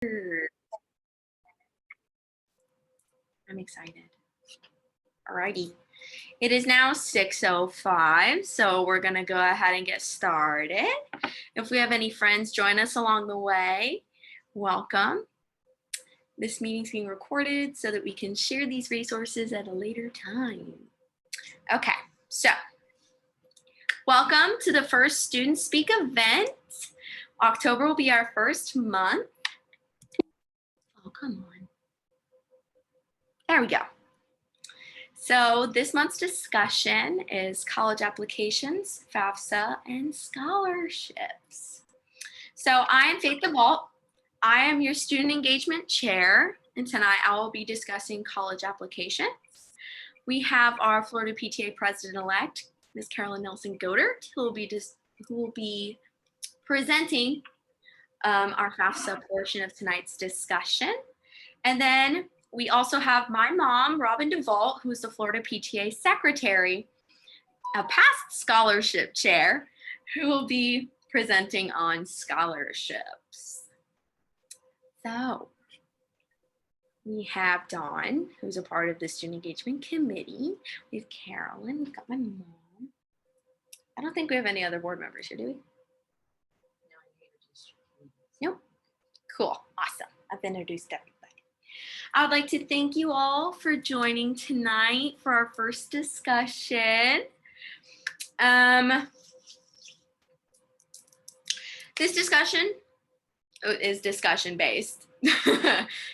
I'm excited. Alrighty. It is now 6:05, so we're gonna go ahead and get started. If we have any friends join us along the way, welcome. This meeting's being recorded so that we can share these resources at a later time. Okay, so welcome to the first Student Speak event. October will be our first month. Oh, come on. There we go. So this month's discussion is college applications, FAFSA, and scholarships. So I am Faith DeVault. I am your student engagement chair, and tonight I will be discussing college applications. We have our Florida PTA president-elect, Ms. Carolyn Nelson Godert, who will be presenting our FAFSA portion of tonight's discussion. And then we also have my mom, Robin DeVault, who is the Florida PTA secretary, a past scholarship chair, who will be presenting on scholarships. So we have Dawn, who's a part of the Student Engagement Committee. We have Carolyn, we've got my mom. I don't think we have any other board members here, do we? Nope. Cool, awesome. I've introduced everybody. I would like to thank you all for joining tonight for our first discussion. This discussion is discussion-based.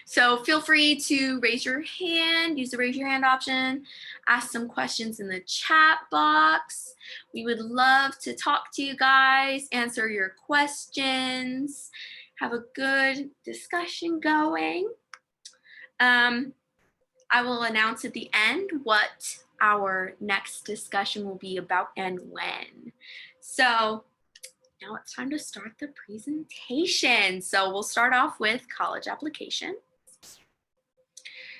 So feel free to raise your hand, use the raise your hand option, ask some questions in the chat box. We would love to talk to you guys, answer your questions, have a good discussion going. I will announce at the end what our next discussion will be about and when. So now it's time to start the presentation. So we'll start off with college application.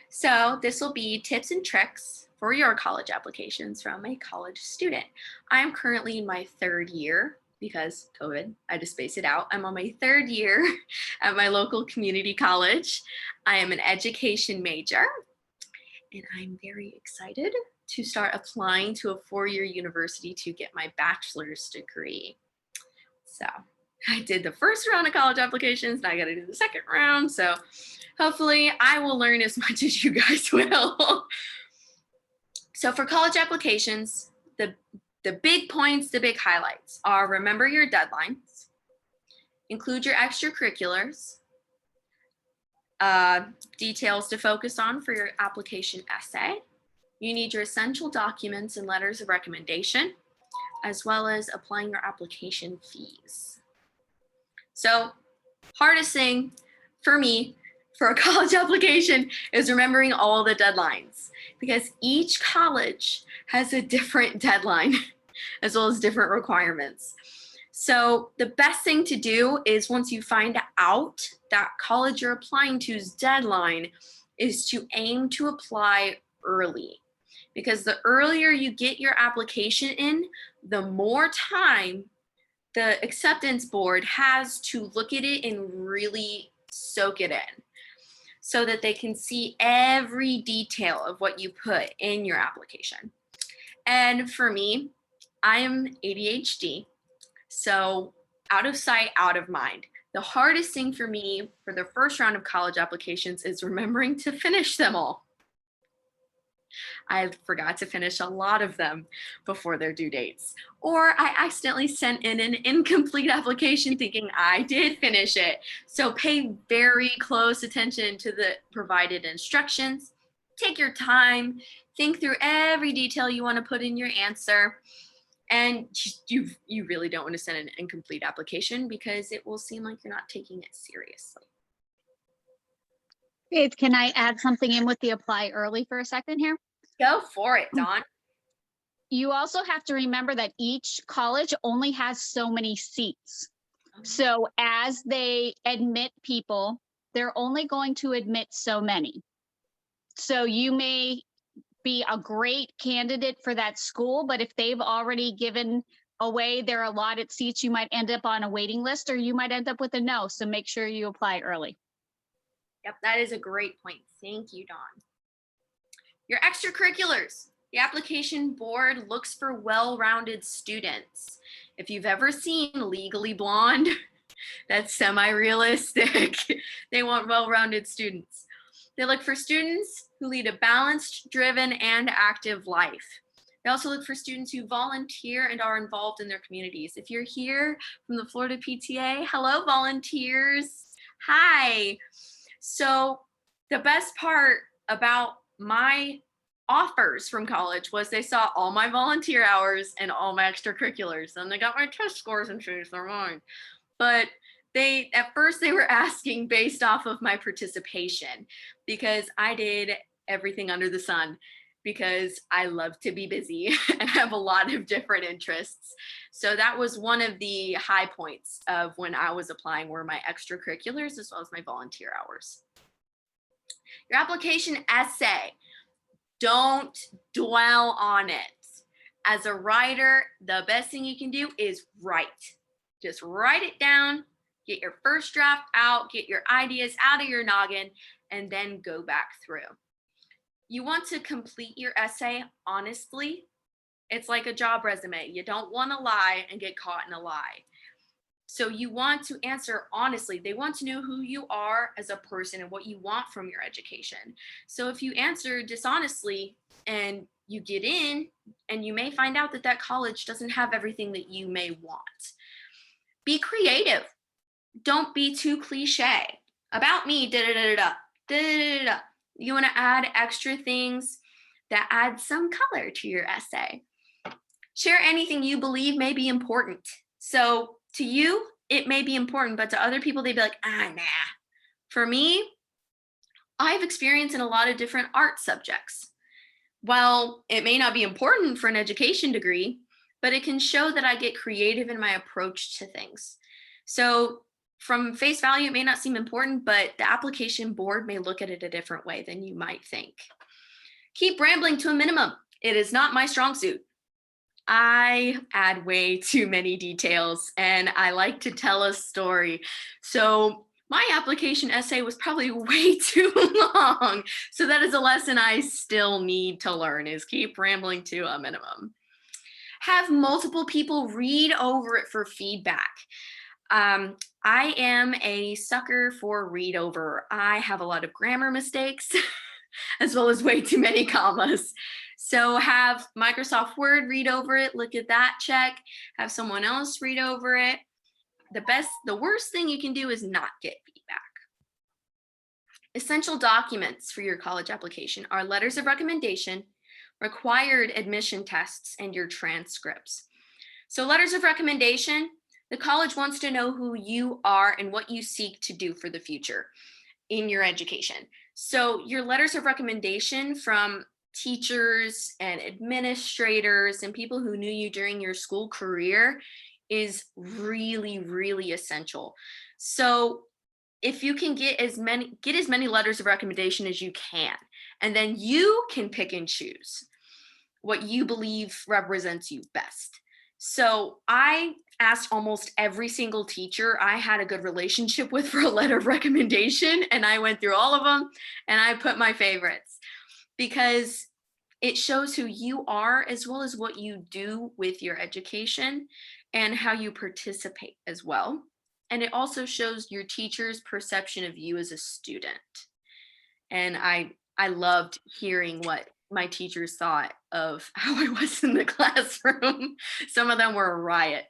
So this will be tips and tricks for your college applications from a college student. I am currently in my third year because COVID, I just spaced it out. I'm on my third year at my local community college. I am an education major, and I'm very excited to start applying to a four-year university to get my bachelor's degree. So I did the first round of college applications, and I got to do the second round. So hopefully I will learn as much as you guys will. So for college applications, the big points, the big highlights are: remember your deadlines, include your extracurriculars, details to focus on for your application essay. You need your essential documents and letters of recommendation, as well as applying your application fees. So hardest thing for me for a college application is remembering all the deadlines, because each college has a different deadline as well as different requirements. So the best thing to do is, once you find out that college you're applying to's deadline, is to aim to apply early. Because the earlier you get your application in, the more time the acceptance board has to look at it and really soak it in, so that they can see every detail of what you put in your application. And for me, I'm ADHD, so out of sight, out of mind. The hardest thing for me for the first round of college applications is remembering to finish them all. I forgot to finish a lot of them before their due dates, or I accidentally sent in an incomplete application thinking I did finish it. So pay very close attention to the provided instructions. Take your time, think through every detail you want to put in your answer. And you really don't want to send an incomplete application, because it will seem like you're not taking it seriously. Faith, can I add something in with the apply early for a second here? Go for it, Dawn. You also have to remember that each college only has so many seats. So as they admit people, they're only going to admit so many. So you may be a great candidate for that school, but if they've already given away their allotted seats, you might end up on a waiting list, or you might end up with a no. So make sure you apply early. Yep, that is a great point. Thank you, Dawn. Your extracurriculars. The application board looks for well-rounded students. If you've ever seen Legally Blonde, that's semi-realistic. They want well-rounded students. They look for students who lead a balanced, driven, and active life. They also look for students who volunteer and are involved in their communities. If you're here from the Florida PTA, hello, volunteers. Hi. So the best part about my offers from college was they saw all my volunteer hours and all my extracurriculars, and they got my test scores and changed their mind. But at first they were asking based off of my participation, because I did everything under the sun, because I love to be busy and have a lot of different interests. So that was one of the high points of when I was applying, were my extracurriculars as well as my volunteer hours. Your application essay, don't dwell on it. As a writer, the best thing you can do is write. Just write it down, get your first draft out, get your ideas out of your noggin, and then go back through. You want to complete your essay honestly. It's like a job resume. You don't want to lie and get caught in a lie. So you want to answer honestly. They want to know who you are as a person and what you want from your education. So if you answer dishonestly and you get in, and you may find out that that college doesn't have everything that you may want. Be creative. Don't be too cliche. About me, da-da-da-da-da. You want to add extra things that add some color to your essay. Share anything you believe may be important. So to you, it may be important, but to other people, they'd be like, nah. For me, I have experience in a lot of different art subjects. While it may not be important for an education degree, but it can show that I get creative in my approach to things. So from face value, it may not seem important, but the application board may look at it a different way than you might think. Keep rambling to a minimum. It is not my strong suit. I add way too many details and I like to tell a story. So my application essay was probably way too long. So that is a lesson I still need to learn, is keep rambling to a minimum. Have multiple people read over it for feedback. I am a sucker for read over. I have a lot of grammar mistakes as well as way too many commas. So have Microsoft Word read over it, look at that, check, have someone else read over it. The worst thing you can do is not get feedback. Essential documents for your college application are letters of recommendation, required admission tests, and your transcripts. So letters of recommendation, the college wants to know who you are and what you seek to do for the future in your education. So your letters of recommendation from teachers and administrators and people who knew you during your school career is really, really essential. So if you can get as many letters of recommendation as you can, and then you can pick and choose what you believe represents you best. So I asked almost every single teacher I had a good relationship with for a letter of recommendation, and I went through all of them and I put my favorites, because it shows who you are as well as what you do with your education and how you participate as well. And it also shows your teacher's perception of you as a student. And I loved hearing what my teachers thought of how I was in the classroom. Some of them were a riot.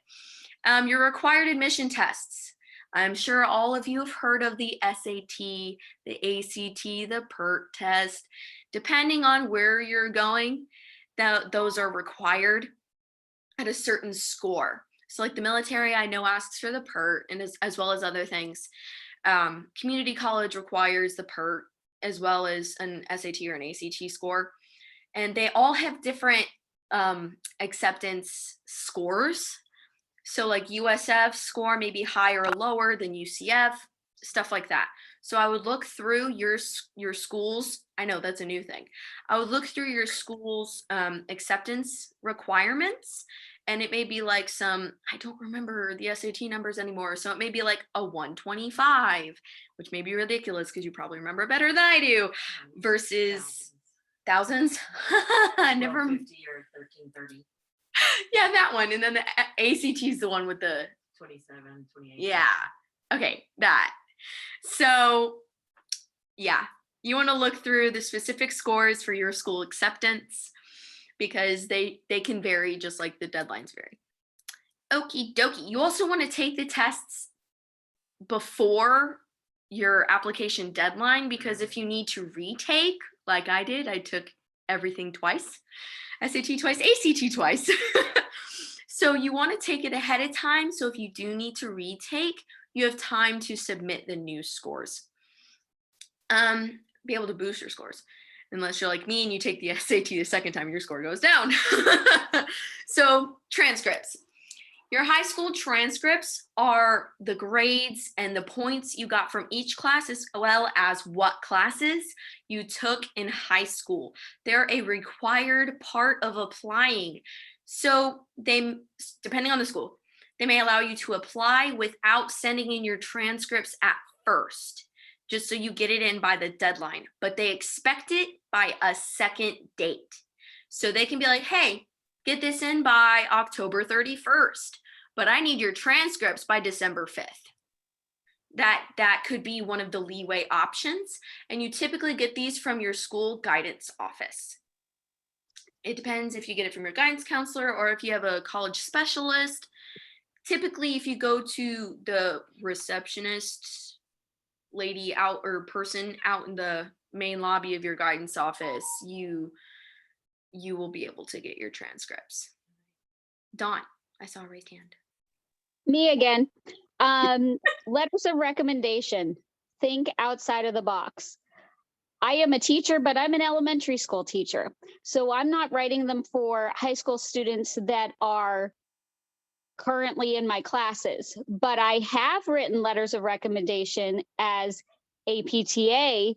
Your required admission tests. I'm sure all of you have heard of the SAT, the ACT, the PERT test. Depending on where you're going, those are required at a certain score. So like the military, I know, asks for the PERT, and as well as other things. Community college requires the PERT as well as an SAT or an ACT score. And they all have different acceptance scores. So like USF score may be higher or lower than UCF, stuff like that. So I would look through your school's, I know that's a new thing. I would look through your school's acceptance requirements And it may be like I don't remember the SAT numbers anymore. So it may be like a 125, which may be ridiculous because you probably remember better than I do, versus thousands. Never. 50 or 1330. Yeah, that one. And then the ACT is the one with the 27, 28. Yeah. Okay, that. So, yeah, you want to look through the specific scores for your school acceptance because they can vary just like the deadlines vary. Okie dokie. You also want to take the tests before your application deadline because if you need to retake, like I did, I took everything twice. SAT twice, ACT twice. So you want to take it ahead of time. So if you do need to retake, you have time to submit the new scores. Be able to boost your scores. Unless you're like me and you take the SAT the second time, your score goes down. So transcripts. Your high school transcripts are the grades and the points you got from each class as well as what classes you took in high school. They're a required part of applying. So they, depending on the school, they may allow you to apply without sending in your transcripts at first, just so you get it in by the deadline, but they expect it by a second date. So they can be like, hey, get this in by October 31st, but I need your transcripts by December 5th. That could be one of the leeway options. And you typically get these from your school guidance office. It depends if you get it from your guidance counselor or if you have a college specialist. Typically, if you go to the receptionist lady out or person out in the main lobby of your guidance office, you will be able to get your transcripts. Dawn, I saw a raised hand. Me again. Letters of recommendation. Think outside of the box. I am a teacher, but I'm an elementary school teacher. So I'm not writing them for high school students that are currently in my classes, but I have written letters of recommendation as a PTA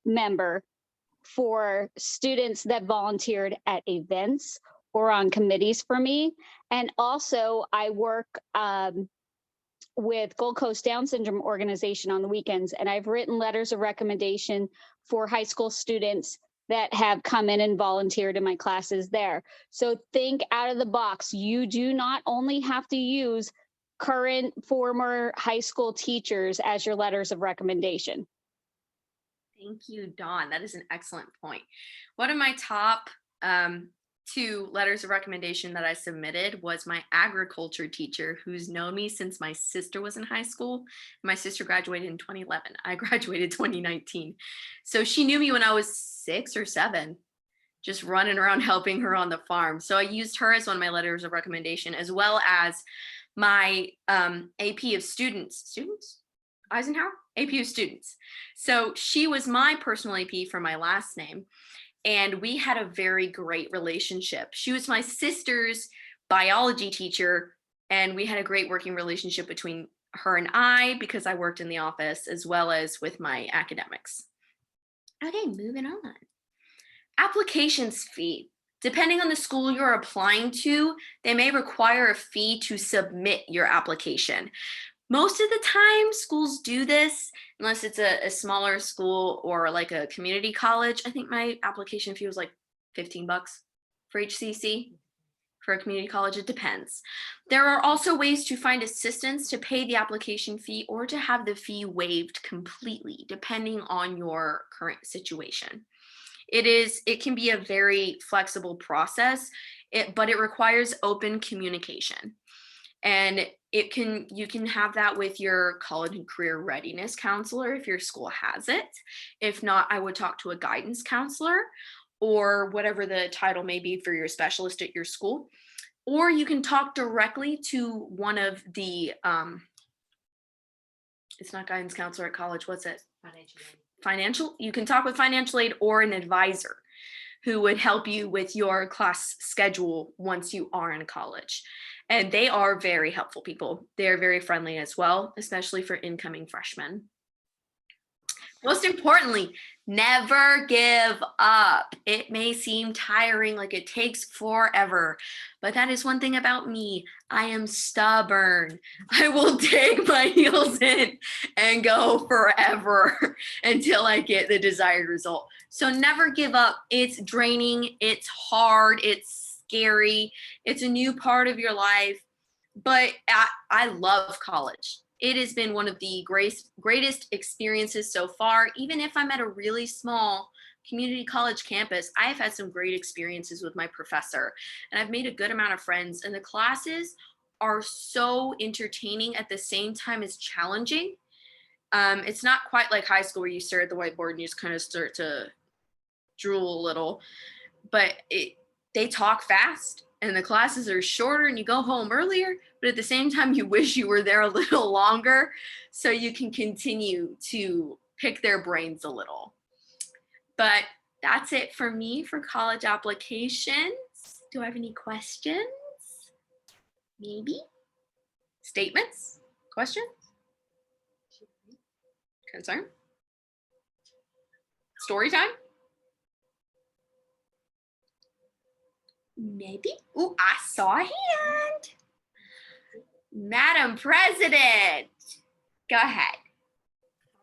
member for students that volunteered at events or on committees for me. And also I work with Gold Coast Down Syndrome Organization on the weekends, and I've written letters of recommendation for high school students that have come in and volunteered in my classes there. So think out of the box. You do not only have to use current, former high school teachers as your letters of recommendation. Thank you, Dawn. That is an excellent point. One of my top 2 letters of recommendation that I submitted was my agriculture teacher, who's known me since my sister was in high school. My sister graduated in 2011. I graduated 2019. So she knew me when I was 6 or 7, just running around helping her on the farm. So I used her as one of my letters of recommendation, as well as my AP of students, Eisenhower? AP of students. So she was my personal AP for my last name. And we had a very great relationship. She was my sister's biology teacher, and we had a great working relationship between her and I because I worked in the office as well as with my academics. Okay, moving on. Applications fee. Depending on the school you're applying to, they may require a fee to submit your application. Most of the time, schools do this, unless it's a smaller school or like a community college. I think my application fee was like $15 for HCC. For a community college, it depends. There are also ways to find assistance to pay the application fee or to have the fee waived completely, depending on your current situation. It can be a very flexible process, but it requires open communication. And you can have that with your college and career readiness counselor if your school has it. If not, I would talk to a guidance counselor or whatever the title may be for your specialist at your school. Or you can talk directly to one of the, it's not guidance counselor at college, what's it? Financial. You can talk with financial aid or an advisor who would help you with your class schedule once you are in college. And they are very helpful people. They're very friendly as well, especially for incoming freshmen. Most importantly, never give up. It may seem tiring, like it takes forever, but that is one thing about me. I am stubborn. I will dig my heels in and go forever until I get the desired result. So never give up. It's draining, it's hard, it's scary, it's a new part of your life, but I love college. It has been one of the greatest experiences so far. Even if I'm at a really small community college campus, I've had some great experiences with my professor, and I've made a good amount of friends, and the classes are so entertaining at the same time as challenging. It's not quite like high school where you stare at the whiteboard and you just kind of start to drool a little, but they talk fast and the classes are shorter and you go home earlier, but at the same time you wish you were there a little longer so you can continue to pick their brains a little. But that's it for me for college applications. Do I have any questions? Maybe? Statements? Questions? Concern? Story time? Maybe. Oh, I saw a hand. Madam President, go ahead.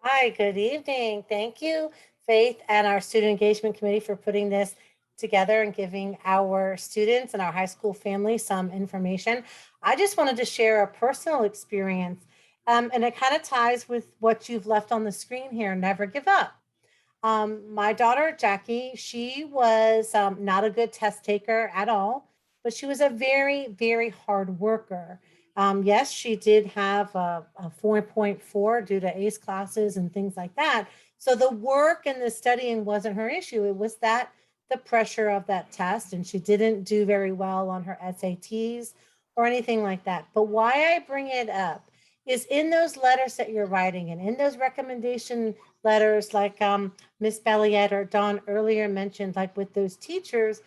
Hi, good evening. Thank you, Faith, and our Student Engagement Committee for putting this together and giving our students and our high school family some information. I just wanted to share a personal experience, and it kind of ties with what you've left on the screen here, never give up. My daughter, Jackie, she was not a good test taker at all, but she was a very, very hard worker. Yes, she did have a 4.4 due to ACE classes and things like that. So the work and the studying wasn't her issue. It was that the pressure of that test, and she didn't do very well on her SATs or anything like that. But why I bring it up is in those letters that you're writing and in those recommendation letters, like Miss Belliette or Dawn earlier mentioned, like with those teachers,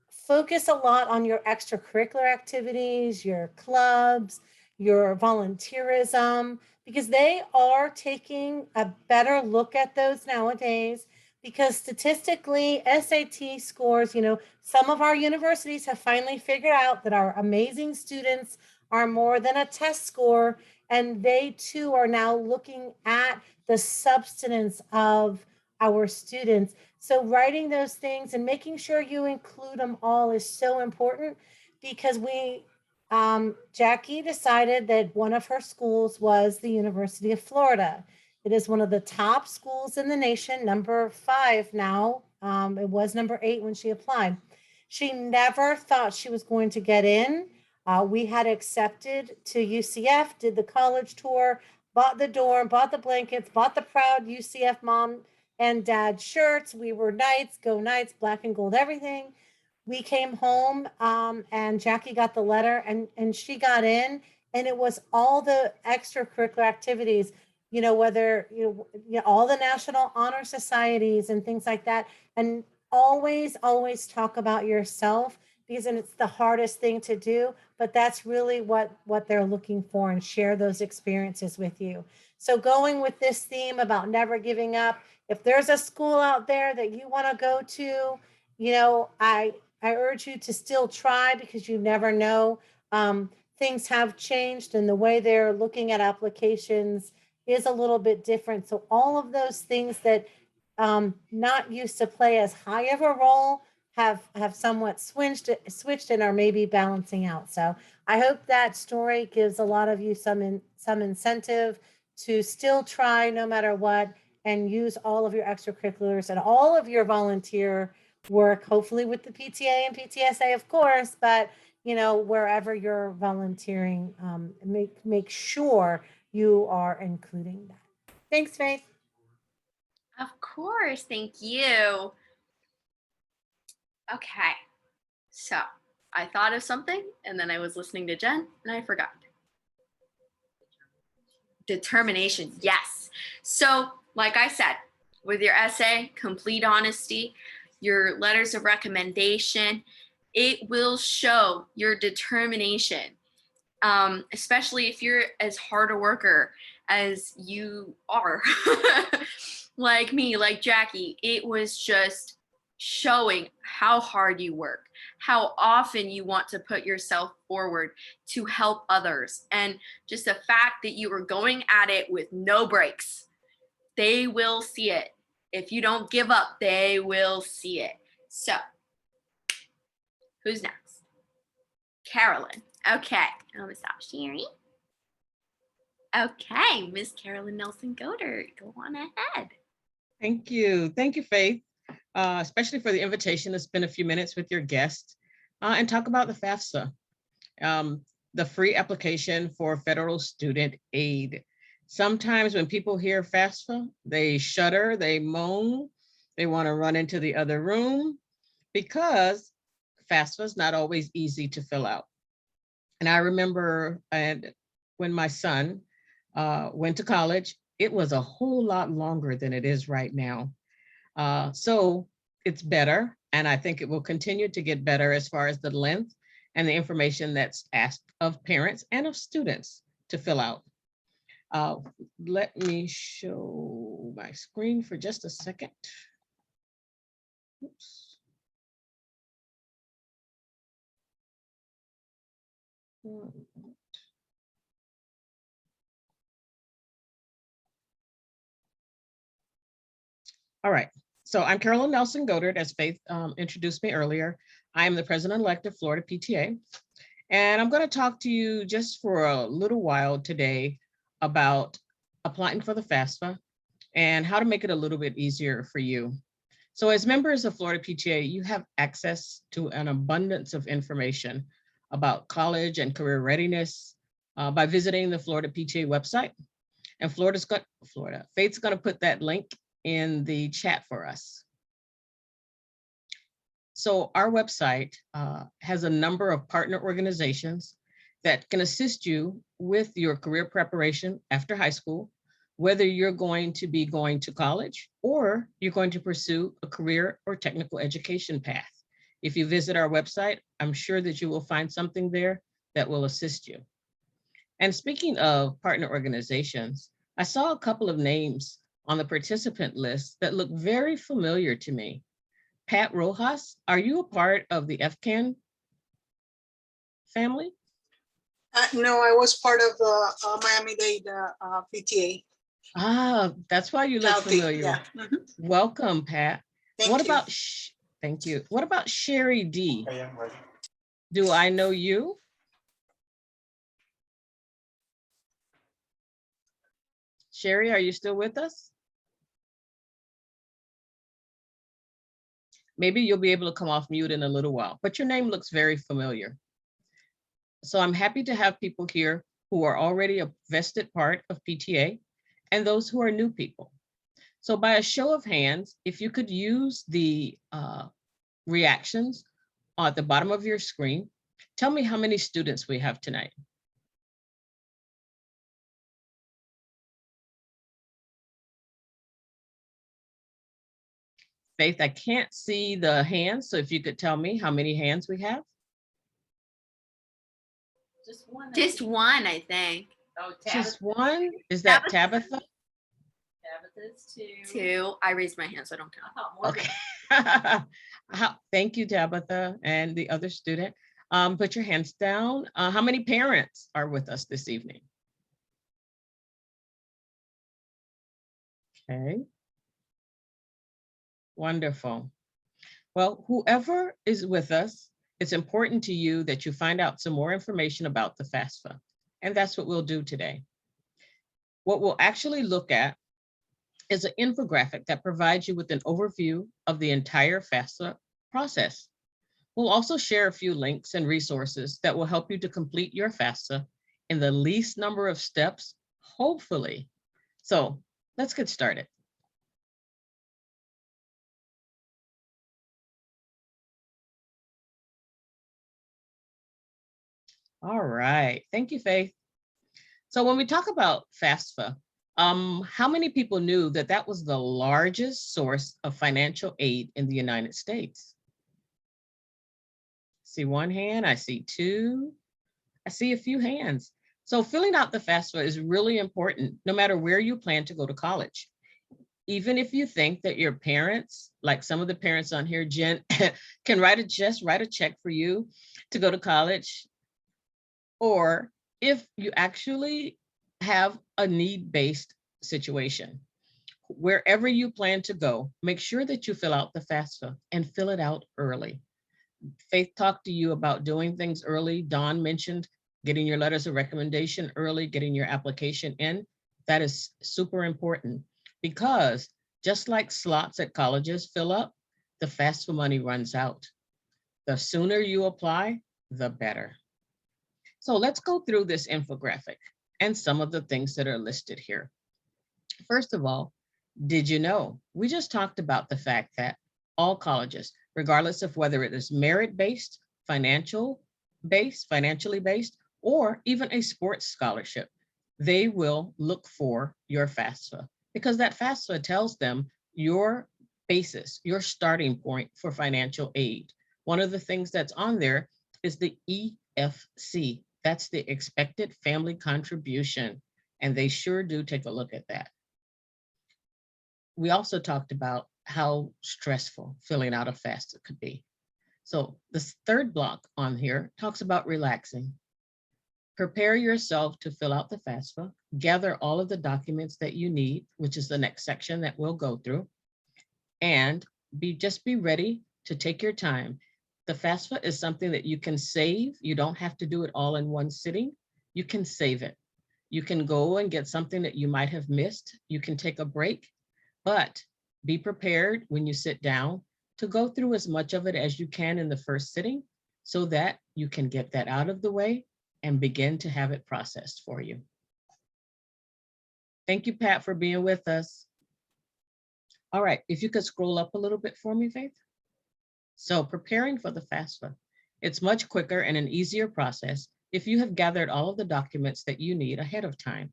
focus a lot on your extracurricular activities, your clubs, your volunteerism, because they are taking a better look at those nowadays. Because statistically, SAT scores, some of our universities have finally figured out that our amazing students are more than a test score. And they too are now looking at the substance of our students. So writing those things and making sure you include them all is so important, because Jackie decided that one of her schools was the University of Florida. It is one of the top schools in the nation, number 5 now. It was number 8 when she applied. She never thought she was going to get in. We had accepted to UCF, did the college tour, bought the dorm, bought the blankets, bought the proud UCF mom and dad shirts. We were Knights, go Knights, black and gold, everything. We came home and Jackie got the letter and she got in, and it was all the extracurricular activities, whether, all the national honor societies and things like that. And always, always talk about yourself, because it's the hardest thing to do, but that's really what they're looking for, and share those experiences with you. So going with this theme about never giving up, if there's a school out there that you want to go to, I urge you to still try, because you never know. Things have changed, and the way they're looking at applications is a little bit different. So all of those things that not used to play as high of a role have somewhat switched and are maybe balancing out. So I hope that story gives a lot of you some incentive to still try no matter what, and use all of your extracurriculars and all of your volunteer work, hopefully with the PTA and PTSA, of course, but wherever you're volunteering, make sure you are including that. Thanks, Faith. Of course, thank you. Okay, so I thought of something and then I was listening to Jen and I forgot. Determination, yes. So, like I said, with your essay, complete honesty, your letters of recommendation, it will show your determination, especially if you're as hard a worker as you are. like me, like Jackie, it was just showing how hard you work, how often you want to put yourself forward to help others, and just the fact that you were going at it with no breaks. They will see it. If you don't give up, they will see it. So, who's next? Carolyn. Okay, I'm gonna stop sharing. Okay, Miss Carolyn Nelson Goddard, go on ahead. Thank you. Thank you, Faith, especially for the invitation to spend a few minutes with your guest and talk about the FAFSA, the free application for federal student aid. Sometimes when people hear FAFSA, they shudder, they moan, they want to run into the other room because FAFSA is not always easy to fill out. And I remember when my son went to college, it was a whole lot longer than it is right now. So it's better, and I think it will continue to get better as far as the length and the information that's asked of parents and of students to fill out. Let me show my screen for just a second. Oops. All right, so I'm Carolyn Nelson Goddard, as Faith introduced me earlier. I am the president-elect of Florida PTA, and I'm going to talk to you just for a little while today about applying for the FAFSA and how to make it a little bit easier for you. So as members of Florida PTA, you have access to an abundance of information about college and career readiness by visiting the Florida PTA website. And Faith's going to put that link in the chat for us. So our website has a number of partner organizations that can assist you with your career preparation after high school, whether you're going to be going to college or you're going to pursue a career or technical education path. If you visit our website, I'm sure that you will find something there that will assist you. And speaking of partner organizations, I saw a couple of names on the participant list that look very familiar to me. Pat Rojas, are you a part of the FCAN family? No, I was part of the Miami-Dade PTA. Ah, that's why you look County, familiar. yeah. Mhm. Welcome, Pat. Thank What you. about, thank you. What about Sherry D? I am ready. Do I know you? Sherry, are you still with us? Maybe you'll be able to come off mute in a little while, but your name looks very familiar. So I'm happy to have people here who are already a vested part of PTA and those who are new people. So by a show of hands, if you could use the reactions at the bottom of your screen, tell me how many students we have tonight. Faith, I can't see the hands, so if you could tell me how many hands we have. Just one. Just one, I think. Oh, Just one? Is that Tabitha? Tabitha's two. Two. I raised my hand, so I don't count. I thought more Okay. Thank you, Tabitha, and the other student. Put your hands down. How many parents are with us this evening? Okay. Wonderful. Well, whoever is with us, it's important to you that you find out some more information about the FAFSA, and that's what we'll do today. What we'll actually look at is an infographic that provides you with an overview of the entire FAFSA process. We'll also share a few links and resources that will help you to complete your FAFSA in the least number of steps, hopefully. So let's get started. All right, thank you, Faith. So when we talk about FAFSA, how many people knew that that was the largest source of financial aid in the United States? See one hand, I see two, I see a few hands. So filling out the FAFSA is really important, no matter where you plan to go to college. even if you think that your parents, like some of the parents on here, Jen, can write a check for you to go to college, or if you actually have a need-based situation, wherever you plan to go, make sure that you fill out the FAFSA and fill it out early. Faith talked to you about doing things early. Dawn mentioned getting your letters of recommendation early, getting your application in. That is super important because just like slots at colleges fill up, the FAFSA money runs out. The sooner you apply, the better. So let's go through this infographic and some of the things that are listed here. First of all, did you know? We just talked about the fact that all colleges, regardless of whether it is merit-based, financially based, or even a sports scholarship, they will look for your FAFSA because that FAFSA tells them your basis, your starting point for financial aid. One of the things that's on there is the EFC. That's the expected family contribution. And they sure do take a look at that. We also talked about how stressful filling out a FAFSA could be. So this third block on here talks about relaxing. Prepare yourself to fill out the FAFSA, gather all of the documents that you need, which is the next section that we'll go through, and just be ready to take your time. The FAFSA is something that you can save. You don't have to do it all in one sitting. You can save it. You can go and get something that you might have missed. You can take a break, but be prepared when you sit down to go through as much of it as you can in the first sitting so that you can get that out of the way and begin to have it processed for you. Thank you, Pat, for being with us. All right, if you could scroll up a little bit for me, Faith. So preparing for the FAFSA, it's much quicker and an easier process if you have gathered all of the documents that you need ahead of time.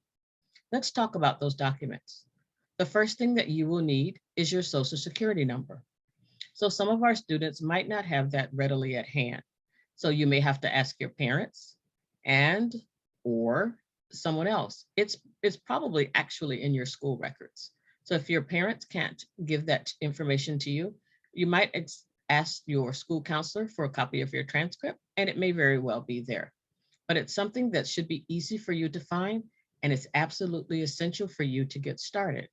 Let's talk about those documents. The first thing that you will need is your Social Security number. So some of our students might not have that readily at hand. So you may have to ask your parents and or someone else. It's probably actually in your school records. So if your parents can't give that information to you, you might ask your school counselor for a copy of your transcript, and it may very well be there. But it's something that should be easy for you to find, and it's absolutely essential for you to get started.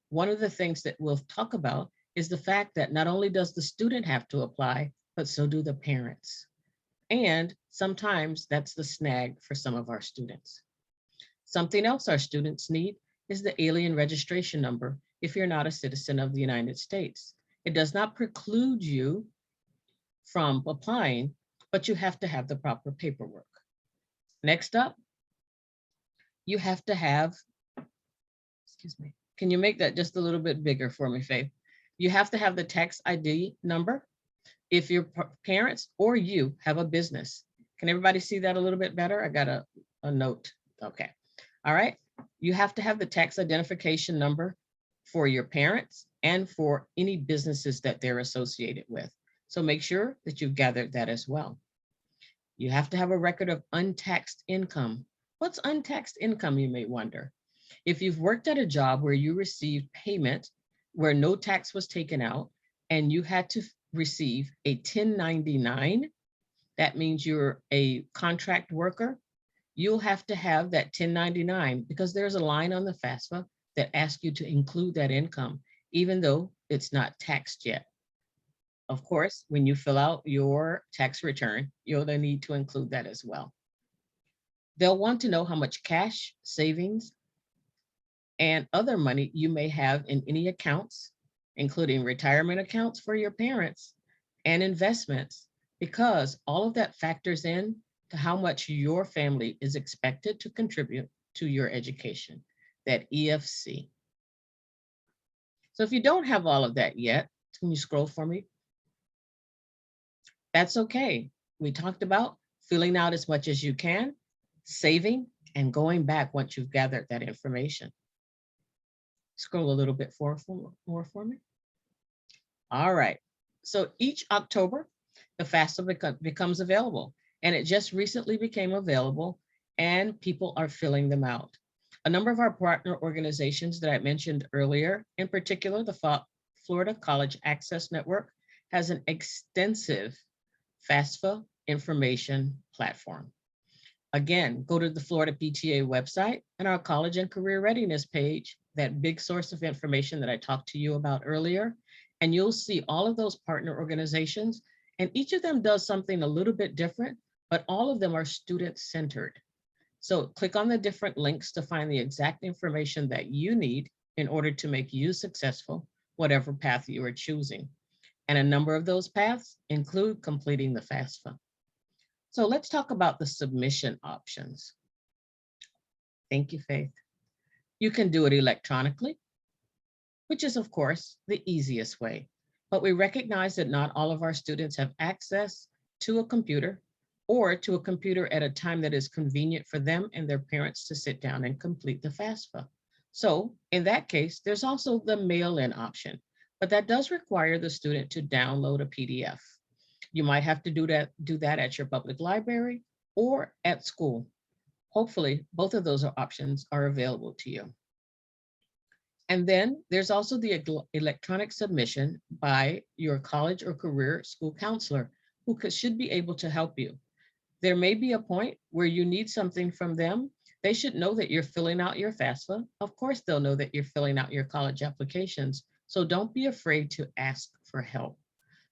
One of the things that we'll talk about is the fact that not only does the student have to apply, but so do the parents. And sometimes that's the snag for some of our students. Something else our students need is the alien registration number if you're not a citizen of the United States. It does not preclude you from applying, but you have to have the proper paperwork. Next up, you have to have, excuse me, can you make that just a little bit bigger for me, Faith? You have to have the tax ID number if your parents or you have a business. Can everybody see that a little bit better? I got a note. Okay. All right. You have to have the tax identification number for your parents and for any businesses that they're associated with. So make sure that you've gathered that as well. You have to have a record of untaxed income. What's untaxed income, you may wonder? If you've worked at a job where you received payment where no tax was taken out and you had to receive a 1099, that means you're a contract worker, you'll have to have that 1099 because there's a line on the FAFSA that asks you to include that income, even though it's not taxed yet. Of course, when you fill out your tax return, you'll need to include that as well. They'll want to know how much cash, savings, and other money you may have in any accounts, including retirement accounts for your parents and investments, because all of that factors in to how much your family is expected to contribute to your education, that EFC. So if you don't have all of that yet, can you scroll for me? That's okay. We talked about filling out as much as you can, saving, and going back once you've gathered that information. Scroll a little bit more for me. All right. So each October, the FAFSA becomes available, and it just recently became available, and people are filling them out. A number of our partner organizations that I mentioned earlier, in particular, the Florida College Access Network has an extensive FAFSA information platform. Again, go to the Florida PTA website and our college and career readiness page, that big source of information that I talked to you about earlier, and you'll see all of those partner organizations, and each of them does something a little bit different, but all of them are student-centered. So click on the different links to find the exact information that you need in order to make you successful, whatever path you are choosing. And a number of those paths include completing the FAFSA. So let's talk about the submission options. Thank you, Faith. You can do it electronically, which is of course the easiest way, but we recognize that not all of our students have access to a computer or to a computer at a time that is convenient for them and their parents to sit down and complete the FAFSA. So in that case, there's also the mail-in option, but that does require the student to download a PDF. You might have to do that at your public library or at school. Hopefully, both of those options are available to you. And then there's also the electronic submission by your college or career school counselor who should be able to help you. There may be a point where you need something from them. They should know that you're filling out your FAFSA. Of course, they'll know that you're filling out your college applications. So don't be afraid to ask for help.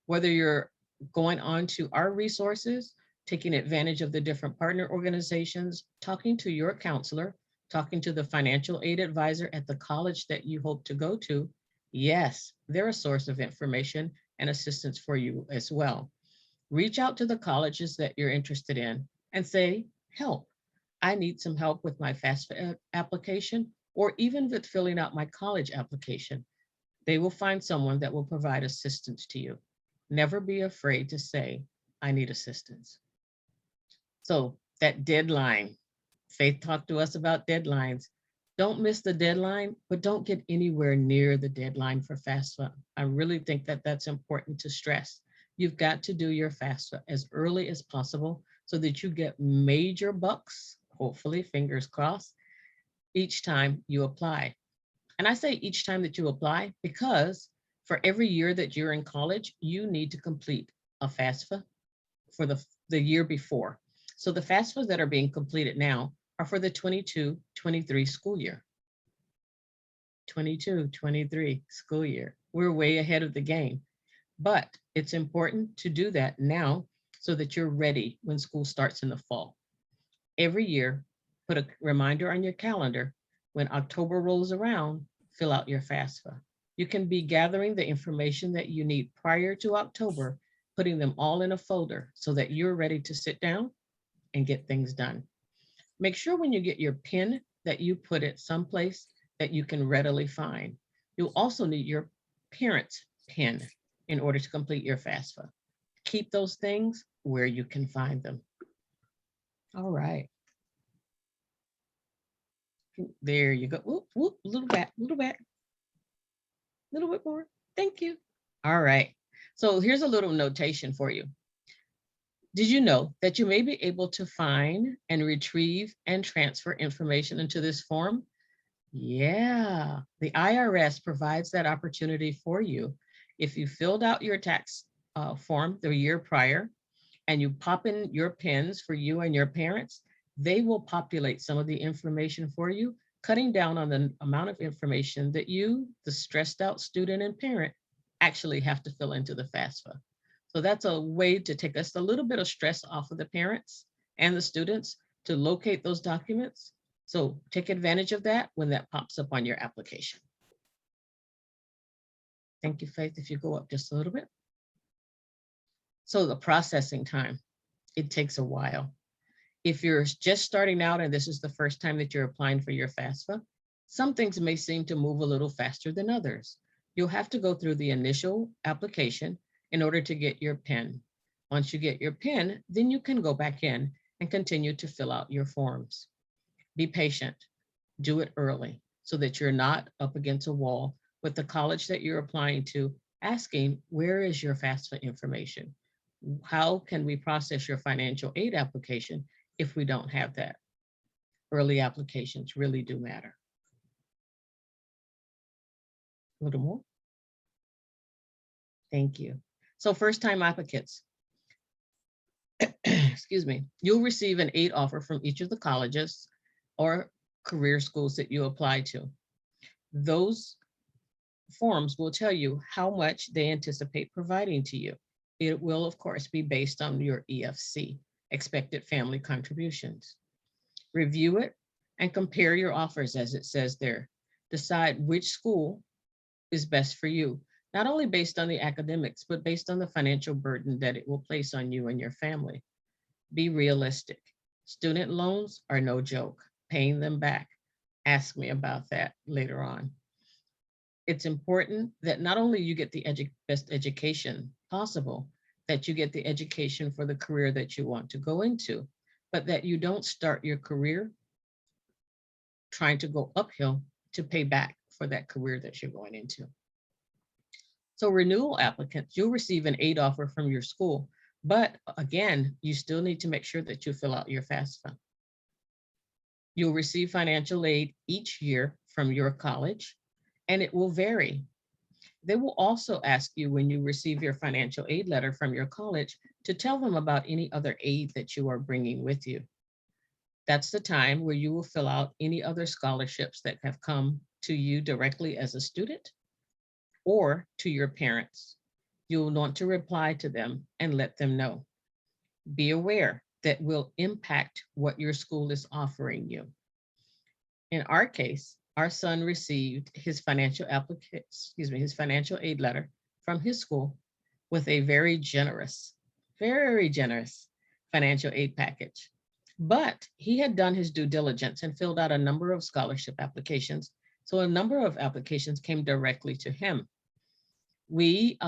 Whether you're going on to our resources, taking advantage of the different partner organizations, talking to your counselor, talking to the financial aid advisor at the college that you hope to go to, yes, they're a source of information and assistance for you as well. Reach out to the colleges that you're interested in and say, help, I need some help with my FAFSA application or even with filling out my college application. They will find someone that will provide assistance to you. Never be afraid to say, I need assistance. So that deadline, Faith talked to us about deadlines. Don't miss the deadline, but don't get anywhere near the deadline for FAFSA. I really think that that's important to stress. You've got to do your FAFSA as early as possible so that you get major bucks, hopefully, fingers crossed, each time you apply. And I say each time that you apply because for every year that you're in college, you need to complete a FAFSA for the year before. So the FAFSAs that are being completed now are for the 22-23 school year. 22-23 school year. We're way ahead of the game. But it's important to do that now so that you're ready when school starts in the fall. Every year, put a reminder on your calendar. When October rolls around, fill out your FAFSA. You can be gathering the information that you need prior to October, putting them all in a folder so that you're ready to sit down and get things done. Make sure when you get your PIN that you put it someplace that you can readily find. You'll also need your parents' PIN in order to complete your FAFSA. Keep those things where you can find them. All right. There you go. Whoop, whoop, a little back, little bit more. Thank you. All right. So here's a little notation for you. Did you know that you may be able to find and retrieve and transfer information into this form? Yeah, the IRS provides that opportunity for you. If you filled out your tax form the year prior and you pop in your PINs for you and your parents, they will populate some of the information for you, cutting down on the amount of information that you, the stressed out student and parent, actually have to fill into the FAFSA. So that's a way to take us a little bit of stress off of the parents and the students to locate those documents. So take advantage of that when that pops up on your application. Thank you, Faith, if you go up just a little bit. So the processing time, it takes a while. If you're just starting out and this is the first time that you're applying for your FAFSA, some things may seem to move a little faster than others. You'll have to go through the initial application in order to get your PIN. Once you get your PIN, then you can go back in and continue to fill out your forms. Be patient, do it early so that you're not up against a wall with the college that you're applying to asking, where is your FAFSA information? How can we process your financial aid application if we don't have that? early applications really do matter. A little more. Thank you. So first-time applicants, excuse me, you'll receive an aid offer from each of the colleges or career schools that you apply to. Those forms will tell you how much they anticipate providing to you. It will, of course, be based on your EFC, expected family contributions. Review it and compare your offers as it says there. Decide which school is best for you, not only based on the academics, but based on the financial burden that it will place on you and your family. Be realistic. Student loans are no joke. Paying them back. Ask me about that later on. It's important that not only you get the best education possible, that you get the education for the career that you want to go into, but that you don't start your career trying to go uphill to pay back for that career that you're going into. So renewal applicants, you'll receive an aid offer from your school, but again, you still need to make sure that you fill out your FAFSA. You'll receive financial aid each year from your college, and it will vary. They will also ask you when you receive your financial aid letter from your college to tell them about any other aid that you are bringing with you. That's the time where you will fill out any other scholarships that have come to you directly as a student or to your parents. You'll want to reply to them and let them know. Be aware that will impact what your school is offering you. In our case, our son received his financial aid letter from his school with a very generous financial aid package. But he had done his due diligence and filled out a number of scholarship applications. So a number of applications came directly to him. We,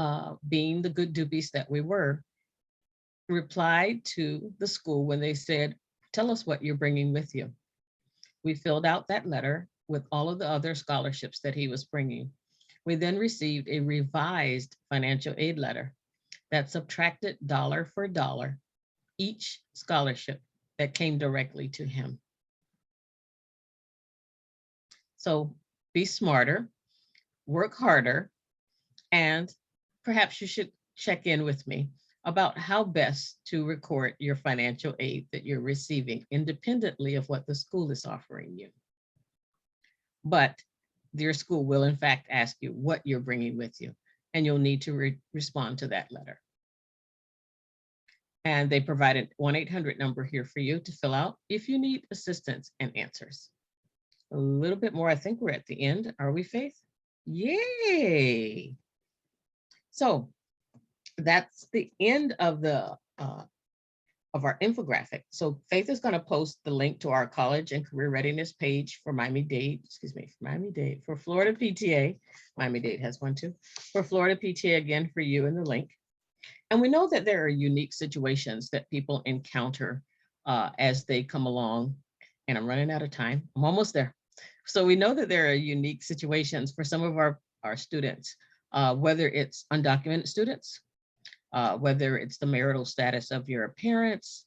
being the good doobies that we were, replied to the school when they said, tell us what you're bringing with you. We filled out that letter with all of the other scholarships that he was bringing. We then received a revised financial aid letter that subtracted dollar for dollar each scholarship that came directly to him. So be smarter, work harder, and perhaps you should check in with me about how best to record your financial aid that you're receiving independently of what the school is offering you. But your school will in fact ask you what you're bringing with you, and you'll need to respond to that letter. And they provided 1-800 number here for you to fill out if you need assistance and answers. A little bit more, I think we're at the end. Are we, Faith? Yay! So that's the end of the of our infographic. So Faith is going to post the link to our college and career readiness page for Miami-Dade, for Florida PTA. Miami-Dade has one too. For Florida PTA again for you in the link. And we know that there are unique situations that people encounter as they come along. And I'm running out of time. I'm almost there. So we know that there are unique situations for some of our students, whether it's undocumented students, whether it's the marital status of your parents,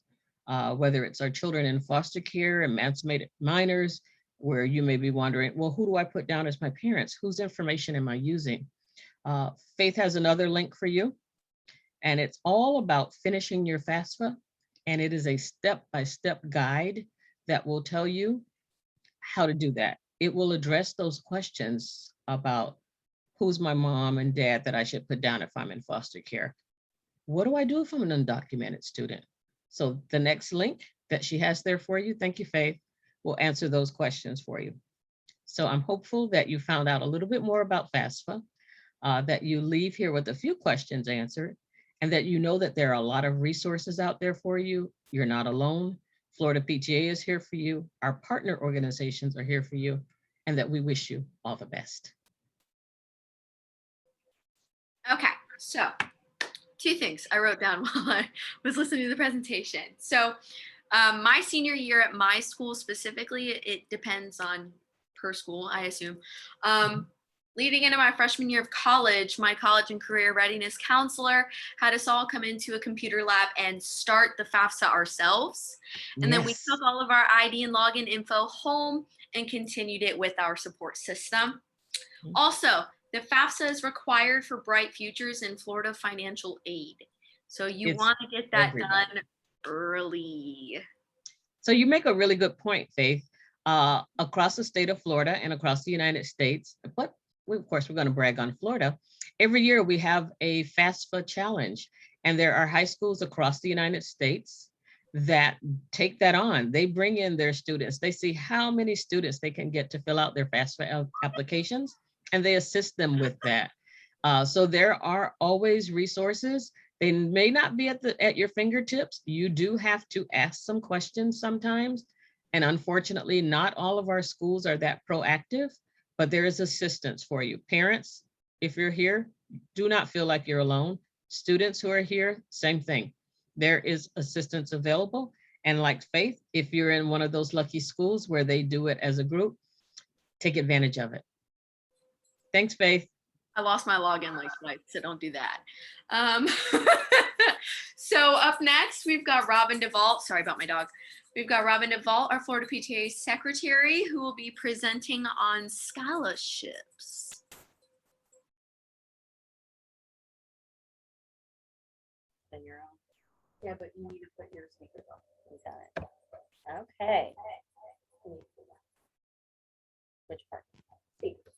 whether it's our children in foster care, emancipated minors, where you may be wondering, well, who do I put down as my parents? Whose information am I using? Faith has another link for you, and it's all about finishing your FAFSA, and it is a step-by-step guide that will tell you how to do that. It will address those questions about who's my mom and dad that I should put down if I'm in foster care. What do I do if I'm an undocumented student? So the next link that she has there for you, thank you, Faith, will answer those questions for you. So I'm hopeful that you found out a little bit more about FAFSA, that you leave here with a few questions answered, and that you know that there are a lot of resources out there for you. You're not alone. Florida PTA is here for you. Our partner organizations are here for you, and that we wish you all the best. Okay, so 2 things I wrote down while I was listening to the presentation. So my senior year at my school specifically, it depends on per school, I assume. Leading into my freshman year of college, my college and career readiness counselor had us all come into a computer lab and start the FAFSA ourselves. And then we Yes. took all of our ID and login info home and continued it with our support system. Mhm. Also, the FAFSA is required for Bright Futures and Florida financial aid. So you It's want to get that everybody. done early. So you make a really good point, Faith. Across the state of Florida and across the United States, but of course, we're going to brag on Florida. Every year we have a FAFSA challenge, and there are high schools across the United States that take that on. They bring in their students. They see how many students they can get to fill out their FAFSA applications, and they assist them with that. So there are always resources. They may not be at your fingertips. You do have to ask some questions sometimes. And unfortunately, not all of our schools are that proactive, but there is assistance for you. Parents, if you're here, do not feel like you're alone. Students who are here, same thing. There is assistance available. And like Faith, if you're in one of those lucky schools where they do it as a group, take advantage of it. Thanks, Faith. I lost my login like twice, so don't do that. So up next, we've got Robin DeVault. Sorry about my dog. We've got Robin DeVault, our Florida PTA secretary, who will be presenting on scholarships. Then you're on. Yeah, but you need to put your speakers on. You got it. Okay. Which part? Speakers.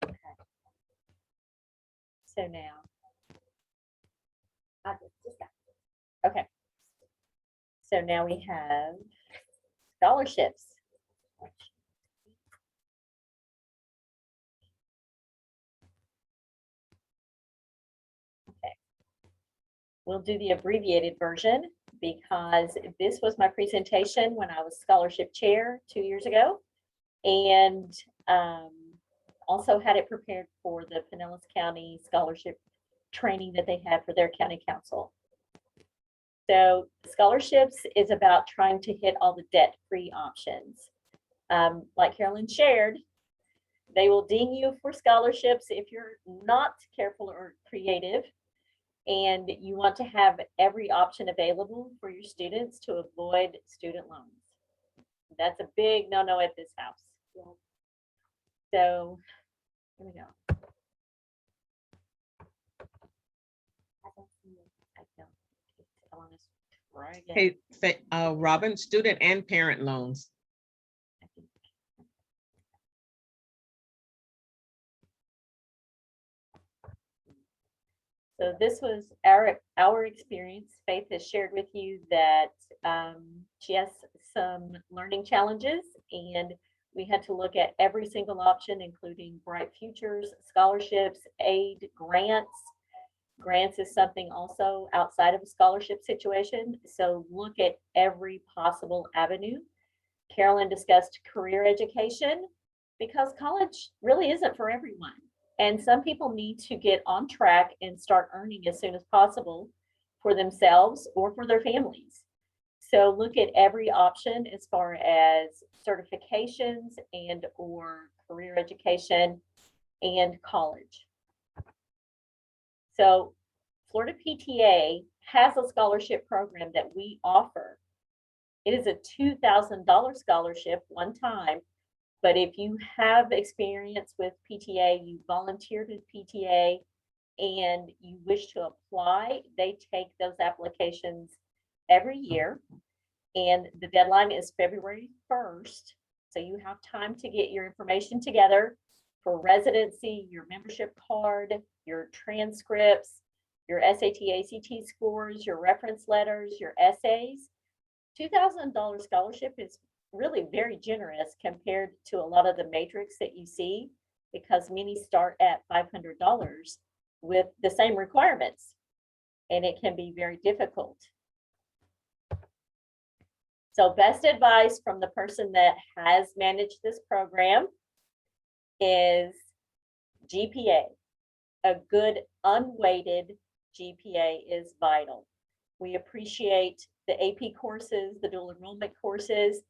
Okay. So now. Okay. So now we have scholarships. Okay. We'll do the abbreviated version because this was my presentation when I was scholarship chair 2 years ago, and also had it prepared for the Pinellas County scholarship training that they had for their county council. So scholarships is about trying to hit all the debt-free options. Like Carolyn shared, they will ding you for scholarships if you're not careful or creative, and you want to have every option available for your students to avoid student loans. That's a big no-no at this house. So here we go. I want to try again. Hey, Robin, student and parent loans. So this was our experience. Faith has shared with you that she has some learning challenges, and we had to look at every single option, including Bright Futures, scholarships, aid, grants. Grants is something also outside of a scholarship situation. So look at every possible avenue. Carolyn discussed career education because college really isn't for everyone. And some people need to get on track and start earning as soon as possible for themselves or for their families. So look at every option as far as certifications and or career education and college. So Florida PTA has a scholarship program that we offer. It is a $2,000 scholarship one time, but if you have experience with PTA, you volunteered with PTA, and you wish to apply, they take those applications every year. And the deadline is February 1st. So you have time to get your information together for residency, your membership card, your transcripts, your SAT, ACT scores, your reference letters, your essays. $2,000 scholarship is really very generous compared to a lot of the matrix that you see, because many start at $500 with the same requirements, and it can be very difficult. So best advice from the person that has managed this program is GPA. A good unweighted GPA is vital. We appreciate the AP courses, the dual enrollment courses,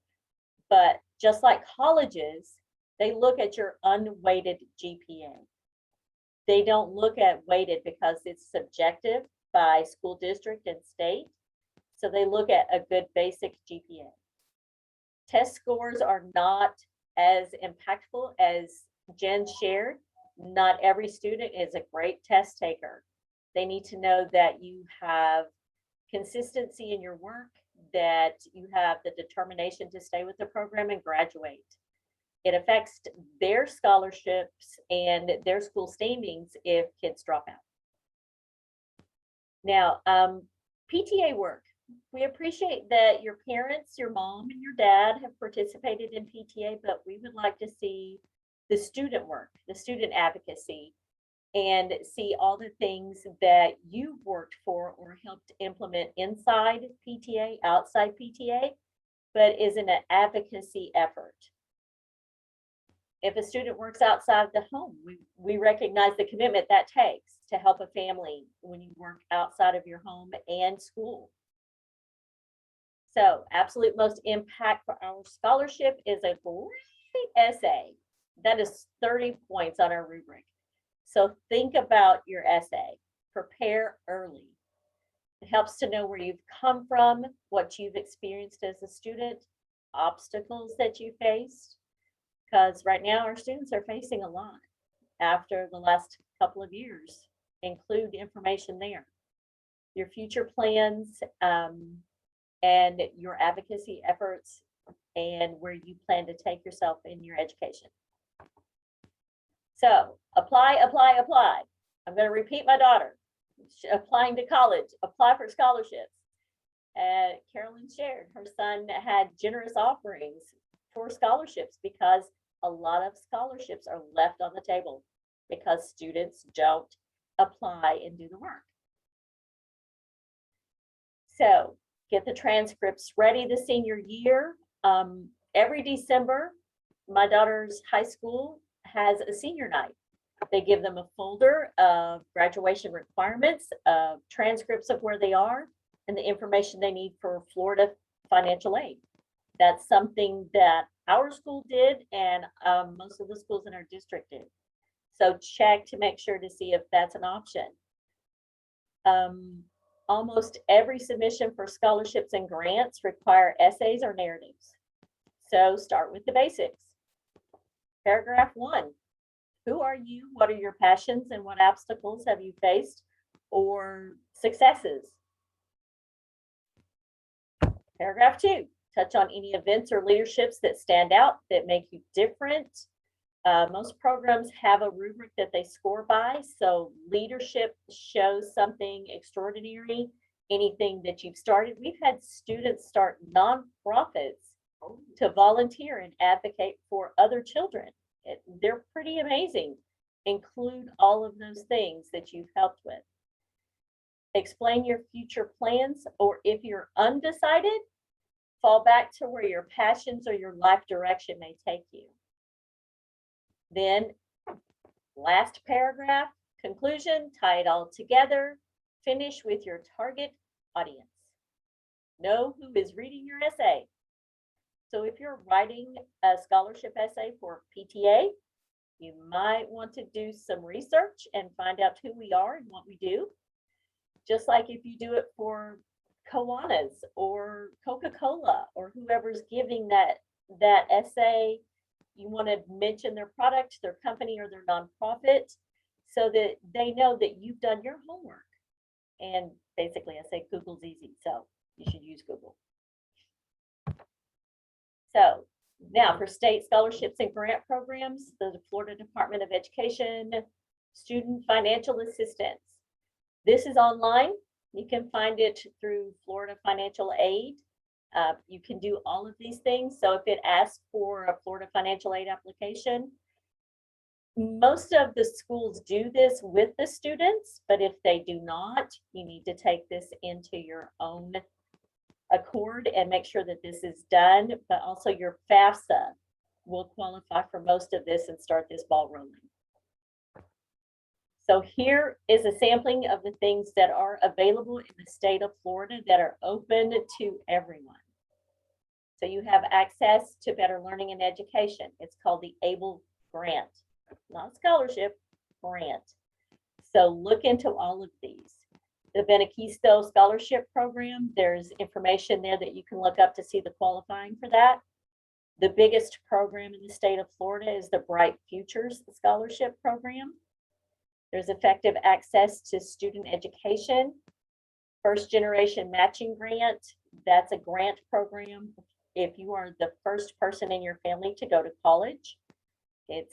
But just like colleges, they look at your unweighted GPA. They don't look at weighted because it's subjective by school district and state. So they look at a good basic GPA. Test scores are not as impactful as Jen shared. Not every student is a great test taker. They need to know that you have consistency in your work, that you have the determination to stay with the program and graduate. It affects their scholarships and their school standings if kids drop out. Now, PTA work. We appreciate that your parents, your mom and your dad have participated in PTA, but we would like to see the student work, the student advocacy, and see all the things that you've worked for or helped implement inside PTA, outside PTA, but is an advocacy effort. If a student works outside the home, we recognize the commitment that takes to help a family when you work outside of your home and school. So absolute most impact for our scholarship is a great essay. That is 30 points on our rubric. So think about your essay, prepare early. It helps to know where you've come from, what you've experienced as a student, obstacles that you faced, because right now our students are facing a lot after the last couple of years. Include information there. Your future plans and your advocacy efforts and where you plan to take yourself in your education. So apply, apply, apply. I'm going to repeat my daughter. Applying to college, apply for scholarships. Carolyn shared her son had generous offerings for scholarships because a lot of scholarships are left on the table because students don't apply and do the work. So get the transcripts ready the senior year. Every December, my daughter's high school has a senior night. They give them a folder of graduation requirements, transcripts of where they are, and the information they need for Florida financial aid. That's something that our school did and most of the schools in our district did. So check to make sure to see if that's an option. Almost every submission for scholarships and grants require essays or narratives. So start with the basics. Paragraph 1. Who are you? What are your passions and what obstacles have you faced or successes? Paragraph 2. Touch on any events or leaderships that stand out that make you different. Most programs have a rubric that they score by. So leadership shows something extraordinary, anything that you've started. We've had students start nonprofits to volunteer and advocate for other children. They're pretty amazing. Include all of those things that you've helped with. Explain your future plans, or if you're undecided, fall back to where your passions or your life direction may take you. Then last paragraph, conclusion, tie it all together, finish with your target audience. Know who is reading your essay. So if you're writing a scholarship essay for PTA, you might want to do some research and find out who we are and what we do. Just like if you do it for Kiwanis or Coca-Cola or whoever's giving that essay, you want to mention their product, their company, or their nonprofit so that they know that you've done your homework. And basically I say Google's easy, so you should use Google. So now for state scholarships and grant programs, the Florida Department of Education, student financial assistance. This is online. You can find it through Florida Financial Aid. You can do all of these things. So if it asks for a Florida Financial Aid application, most of the schools do this with the students, but if they do not, you need to take this into your own accord and make sure that this is done, but also your FAFSA will qualify for most of this and start this ball rolling. So here is a sampling of the things that are available in the state of Florida that are open to everyone. So you have access to better learning and education. It's called the ABLE grant, not scholarship, grant. So look into all of these. The Benequisto Scholarship Program, there's information there that you can look up to see the qualifying for that. The biggest program in the state of Florida is the Bright Futures Scholarship Program. There's effective access to student education. First Generation Matching Grant, that's a grant program. If you are the first person in your family to go to college, it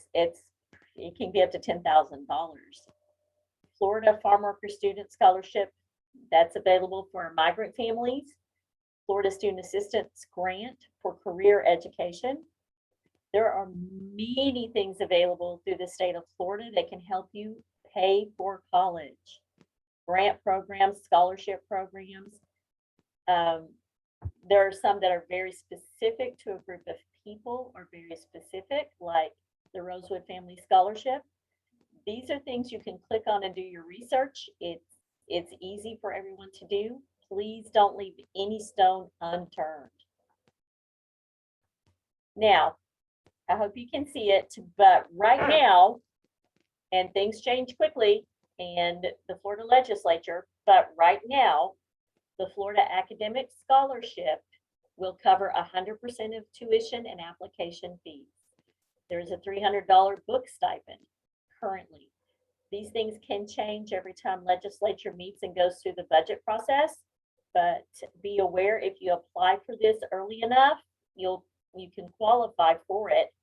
can be up to $10,000. Florida Farm Worker Student Scholarship, that's available for migrant families. Florida Student Assistance Grant for career education. There are many things available through the state of Florida that can help you pay for college. Grant programs, scholarship programs. There are some that are very specific to a group of people or very specific, like the Rosewood Family Scholarship. These are things you can click on and do your research. It's easy for everyone to do. Please don't leave any stone unturned. Now, I hope you can see it, but right now, and things change quickly, and the Florida legislature, but right now, the Florida Academic Scholarship will cover 100% of tuition and application fees. There's a $300 book stipend currently. These things can change every time legislature meets and goes through the budget process, but be aware if you apply for this early enough, you can qualify for it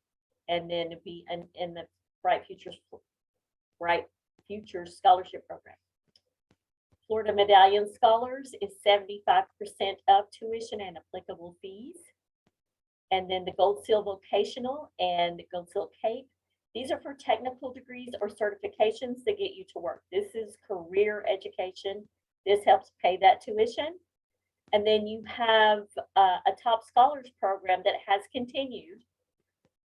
and then be in the Bright Futures Scholarship Program. Florida Medallion Scholars is 75% of tuition and applicable fees. And then the Gold Seal Vocational and Gold Seal CAPE, these are for technical degrees or certifications that get you to work. This is career education. This helps pay that tuition. And then you have a Top Scholars Program that has continued.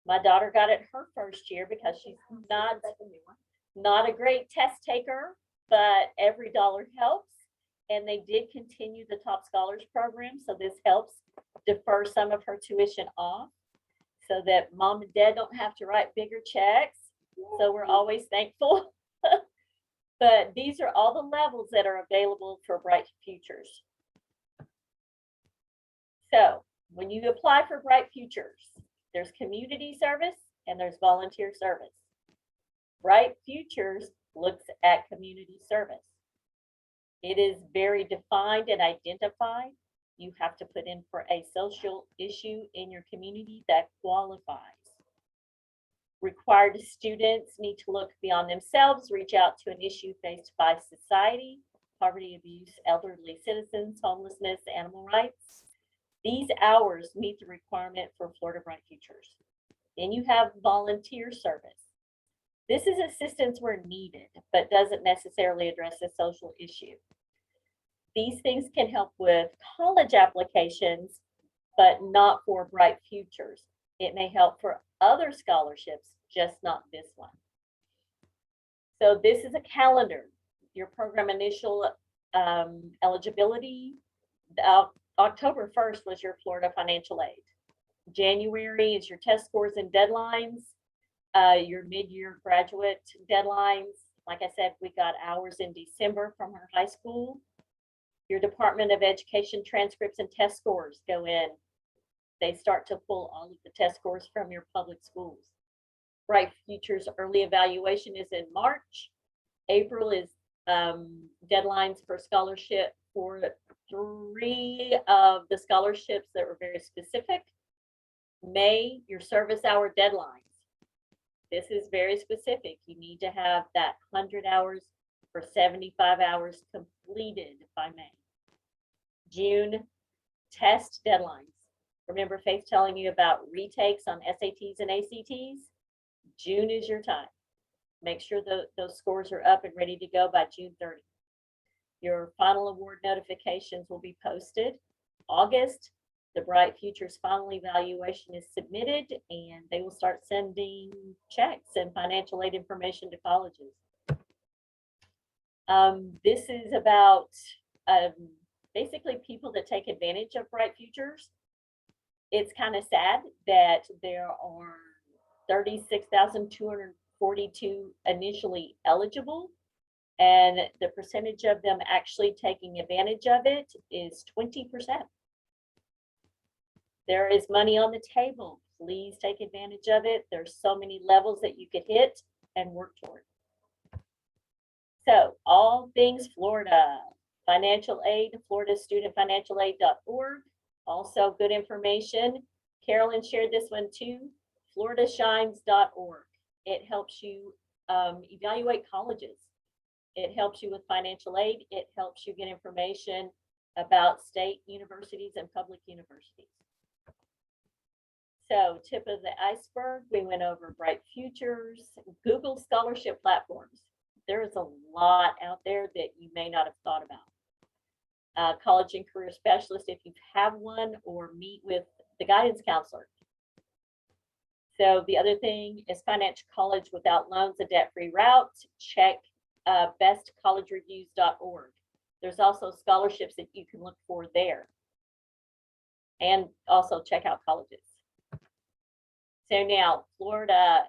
My daughter got it her first year because she's not a great test taker, but every dollar helps. And they did continue the Top Scholars Program. So this helps defer some of her tuition off so that mom and dad don't have to write bigger checks. So we're always thankful. But these are all the levels that are available for Bright Futures. So when you apply for Bright Futures, there's community service and there's volunteer service. Bright Futures looks at community service. It is very defined and identified. You have to put in for a social issue in your community that qualifies. Required students need to look beyond themselves, reach out to an issue faced by society, poverty, abuse, elderly citizens, homelessness, animal rights. These hours meet the requirement for Florida Bright Futures. Then you have volunteer service. This is assistance where needed, but doesn't necessarily address a social issue. These things can help with college applications, but not for Bright Futures. It may help for other scholarships, just not this one. So this is a calendar. Your program initial eligibility, October 1st was your Florida financial aid. January is your test scores and deadlines, your mid-year graduate deadlines. Like I said, we got hours in December from our high school. Your Department of Education transcripts and test scores go in. They start to pull all of the test scores from your public schools. Bright Futures early evaluation is in March. April is deadlines for scholarship for 3 of the scholarships that were very specific. May, your service hour deadlines. This is very specific. You need to have that 100 hours for 75 hours completed by May. June, test deadlines. Remember Faith telling you about retakes on SATs and ACTs? June is your time. Make sure those scores are up and ready to go by June 30. Your final award notifications will be posted. August, the Bright Futures final evaluation is submitted and they will start sending checks and financial aid information to colleges. This is about basically people that take advantage of Bright Futures. it's kind of sad that there are 36,242 initially eligible, and the percentage of them actually taking advantage of it is 20%. There is money on the table. Please take advantage of it. There's so many levels that you could hit and work toward. So all things Florida, financial aid, floridastudentfinancialaid.org. Also good information. Carolyn shared this one too, floridashines.org. It helps you evaluate colleges. It helps you with financial aid. It helps you get information about state universities and public universities. So tip of the iceberg, we went over Bright Futures, Google scholarship platforms. There is a lot out there that you may not have thought about. College and career specialist, if you have one, or meet with the guidance counselor. So the other thing is Financial College Without Loans, a debt-free route. Check bestcollegereviews.org. There's also scholarships that you can look for there. And also check out colleges. So now, Florida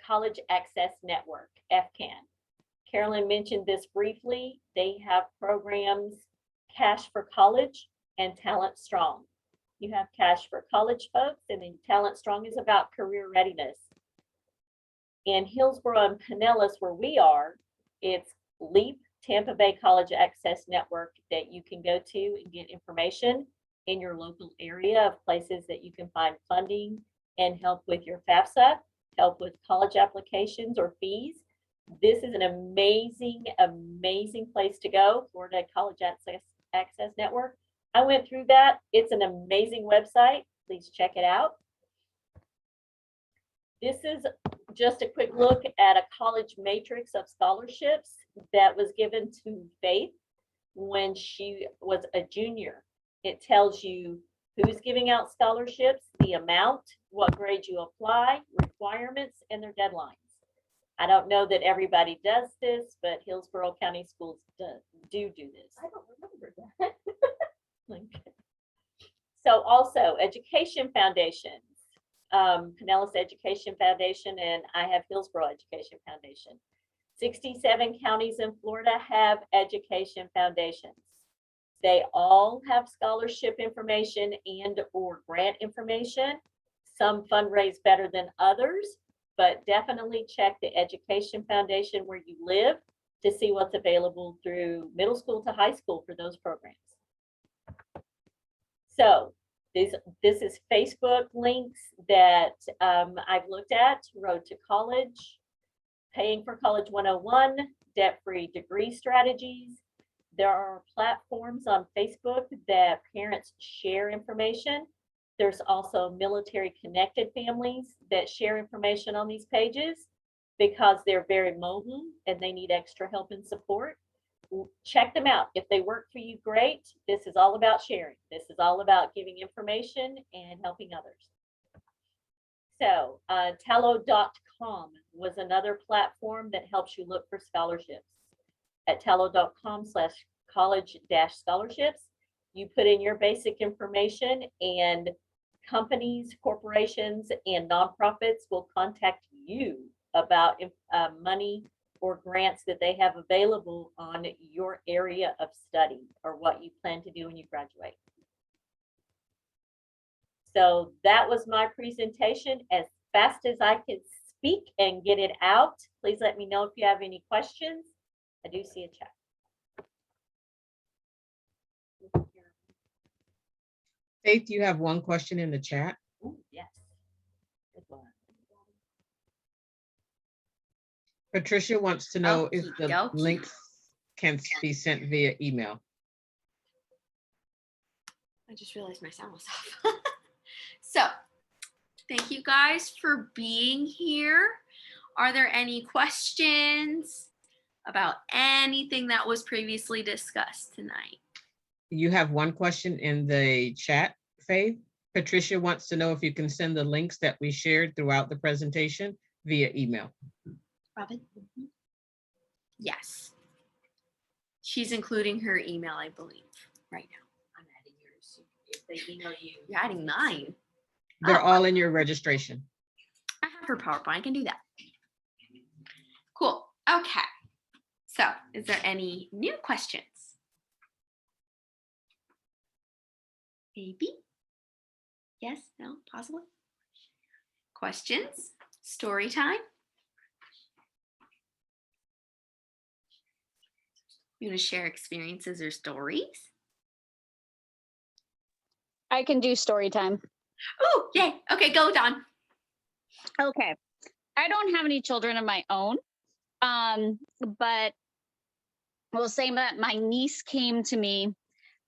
College Access Network, FCAN. Carolyn mentioned this briefly. They have programs, Cash for College and Talent Strong. You have Cash for College folks, and then Talent Strong is about career readiness. In Hillsborough and Pinellas, where we are, it's LEAP, Tampa Bay College Access Network, that you can go to and get information in your local area of places that you can find funding and help with your FAFSA, help with college applications or fees. This is an amazing, amazing place to go, Florida College Access Network. I went through that. It's an amazing website. Please check it out. This is just a quick look at a college matrix of scholarships that was given to Faith when she was a junior. It tells you who's giving out scholarships, the amount, what grade you apply, requirements, and their deadlines. I don't know that everybody does this, but Hillsborough County Schools do this. I don't remember that. So also Education Foundations, Pinellas Education Foundation, and I have Hillsborough Education Foundation. 67 counties in Florida have education foundations. They all have scholarship information and or grant information. Some fundraise better than others, but definitely check the Education Foundation where you live to see what's available through middle school to high school for those programs. So this is Facebook links that I've looked at: Road to College, Paying for College 101, Debt-Free Degree Strategies. There are platforms on Facebook that parents share information. There's also military connected families that share information on these pages because they're very mobile and they need extra help and support. Check them out. If they work for you, great. This is all about sharing. This is all about giving information and helping others. So Tallo.com was another platform that helps you look for scholarships. At Tallo.com/college-scholarships, you put in your basic information, and companies, corporations, and nonprofits will contact you about money or grants that they have available on your area of study or what you plan to do when you graduate. So that was my presentation as fast as I could speak and get it out. Please let me know if you have any questions. I do see a chat. Faith, you have one question in the chat. Ooh, yes. Good one. Patricia wants to know if the Okey-dokey. links can be sent via email. I just realized my sound was off. So, thank you guys for being here. Are there any questions about anything that was previously discussed tonight? You have one question in the chat, Faith. Patricia wants to know if you can send the links that we shared throughout the presentation via email. Robin? Yes. She's including her email, I believe, right now. I'm adding yours. If they email you. You're adding mine. They're Oh. all in your registration. I have her PowerPoint. I can do that. Cool. Okay. So, is there any new questions? Maybe? Yes? No? Possibly? Questions? Story time? You want to share experiences or stories? I can do story time. Oh, yay. Okay, go, Dawn. Okay. I don't have any children of my own. But we'll say that my niece came to me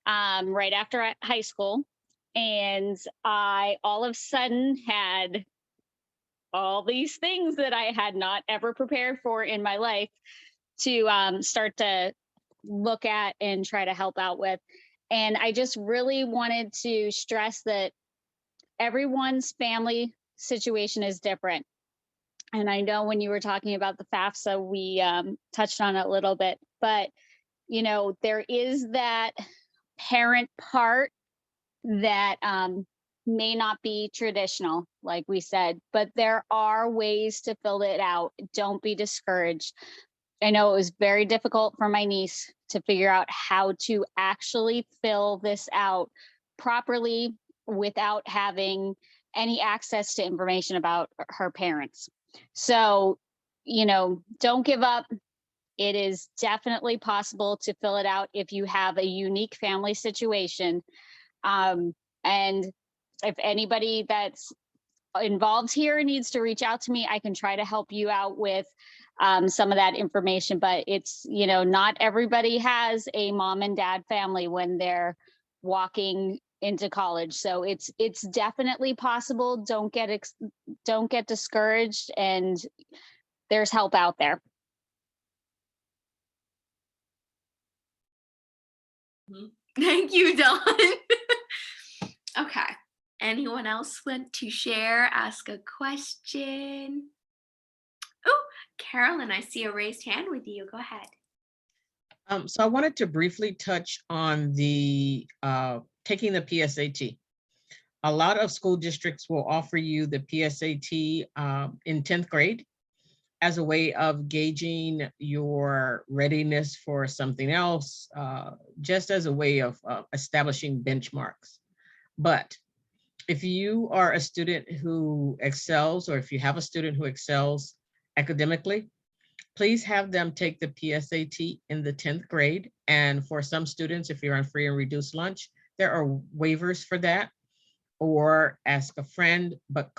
right after high school, and I all of a sudden had all these things that I had not ever prepared for in my life to start to look at and try to help out with. And I just really wanted to stress that everyone's family situation is different. And I know when you were talking about the FAFSA, we touched on it a little bit, but you know, there is that parent part that may not be traditional, like we said, but there are ways to fill it out. Don't be discouraged. I know it was very difficult for my niece to figure out how to actually fill this out properly without having any access to information about her parents. So, you know, don't give up. It is definitely possible to fill it out if you have a unique family situation. And if anybody that's involved here needs to reach out to me, I can try to help you out with some of that information. But it's, you know, not everybody has a mom and dad family when they're walking into college. So it's definitely possible. Don't get discouraged, and there's help out there. Thank you, Dawn. Okay. Anyone else want to share, ask a question? Oh, Carolyn, I see a raised hand with you. Go ahead. So I wanted to briefly touch on the taking the PSAT. A lot of school districts will offer you the PSAT in 10th grade as a way of gauging your readiness for something else, just as a way of establishing benchmarks. But if you are a student who excels, or if you have a student who excels academically, please have them take the PSAT in the 10th grade. And for some students, if you're on free and reduced lunch, there are waivers for that, or ask a friend, but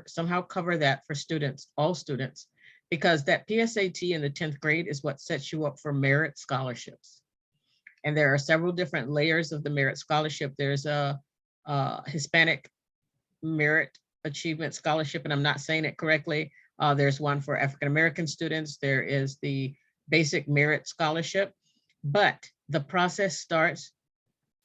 somehow cover that for students, all students, because that PSAT in the 10th grade is what sets you up for merit scholarships. And there are several different layers of the merit scholarship. There's a Hispanic Merit Achievement Scholarship, and I'm not saying it correctly. There's one for African-American students. There is the Basic Merit Scholarship, but the process starts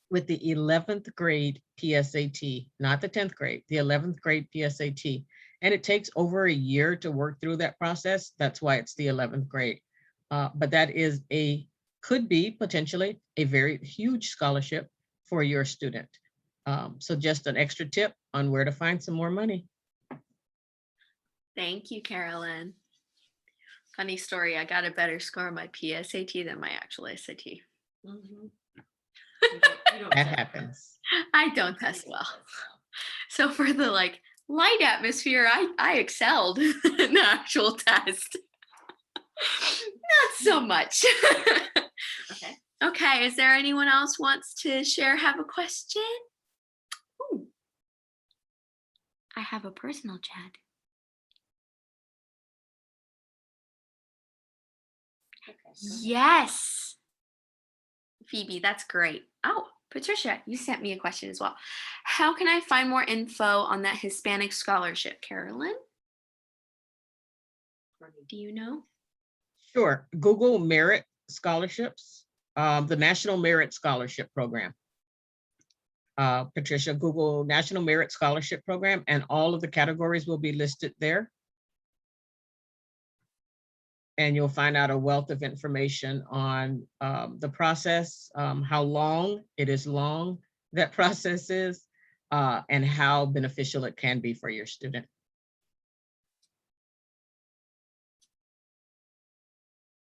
with the 11th grade PSAT, not the 10th grade, the 11th grade PSAT. And it takes over a year to work through that process. That's why it's the 11th grade. But that is could be potentially a very huge scholarship for your student. So just an extra tip on where to find some more money. Thank you, Carolyn. Funny story, I got a better score on my PSAT than my actual SAT. Mhm. That happens. I don't test well. So for the light atmosphere, I excelled in the actual test. Not so much. Okay. Okay, is there anyone else wants to share, have a question? Ooh. I have a personal chat. Yes. Phoebe, that's great. Oh, Patricia, you sent me a question as well. How can I find more info on that Hispanic scholarship, Carolyn? Do you know? Sure. Google Merit Scholarships, the National Merit Scholarship Program. Patricia, Google National Merit Scholarship Program, and all of the categories will be listed there. And you'll find out a wealth of information on the process, how long, that process is, and how beneficial it can be for your student.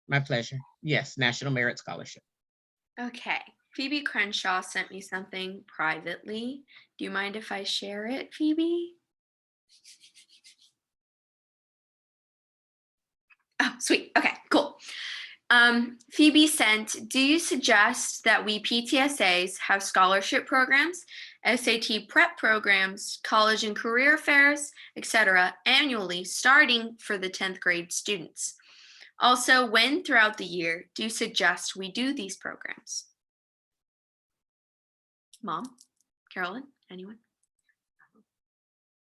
My pleasure. Yes, National Merit Scholarship. Okay. Phoebe Crenshaw sent me something privately. Do you mind if I share it, Phoebe? Oh, sweet. Okay, cool. Phoebe sent, do you suggest that we PTSAs have scholarship programs, SAT prep programs, college and career fairs, etc., annually starting for the 10th grade students? Also, when throughout the year do you suggest we do these programs? Mom, Carolyn, anyone?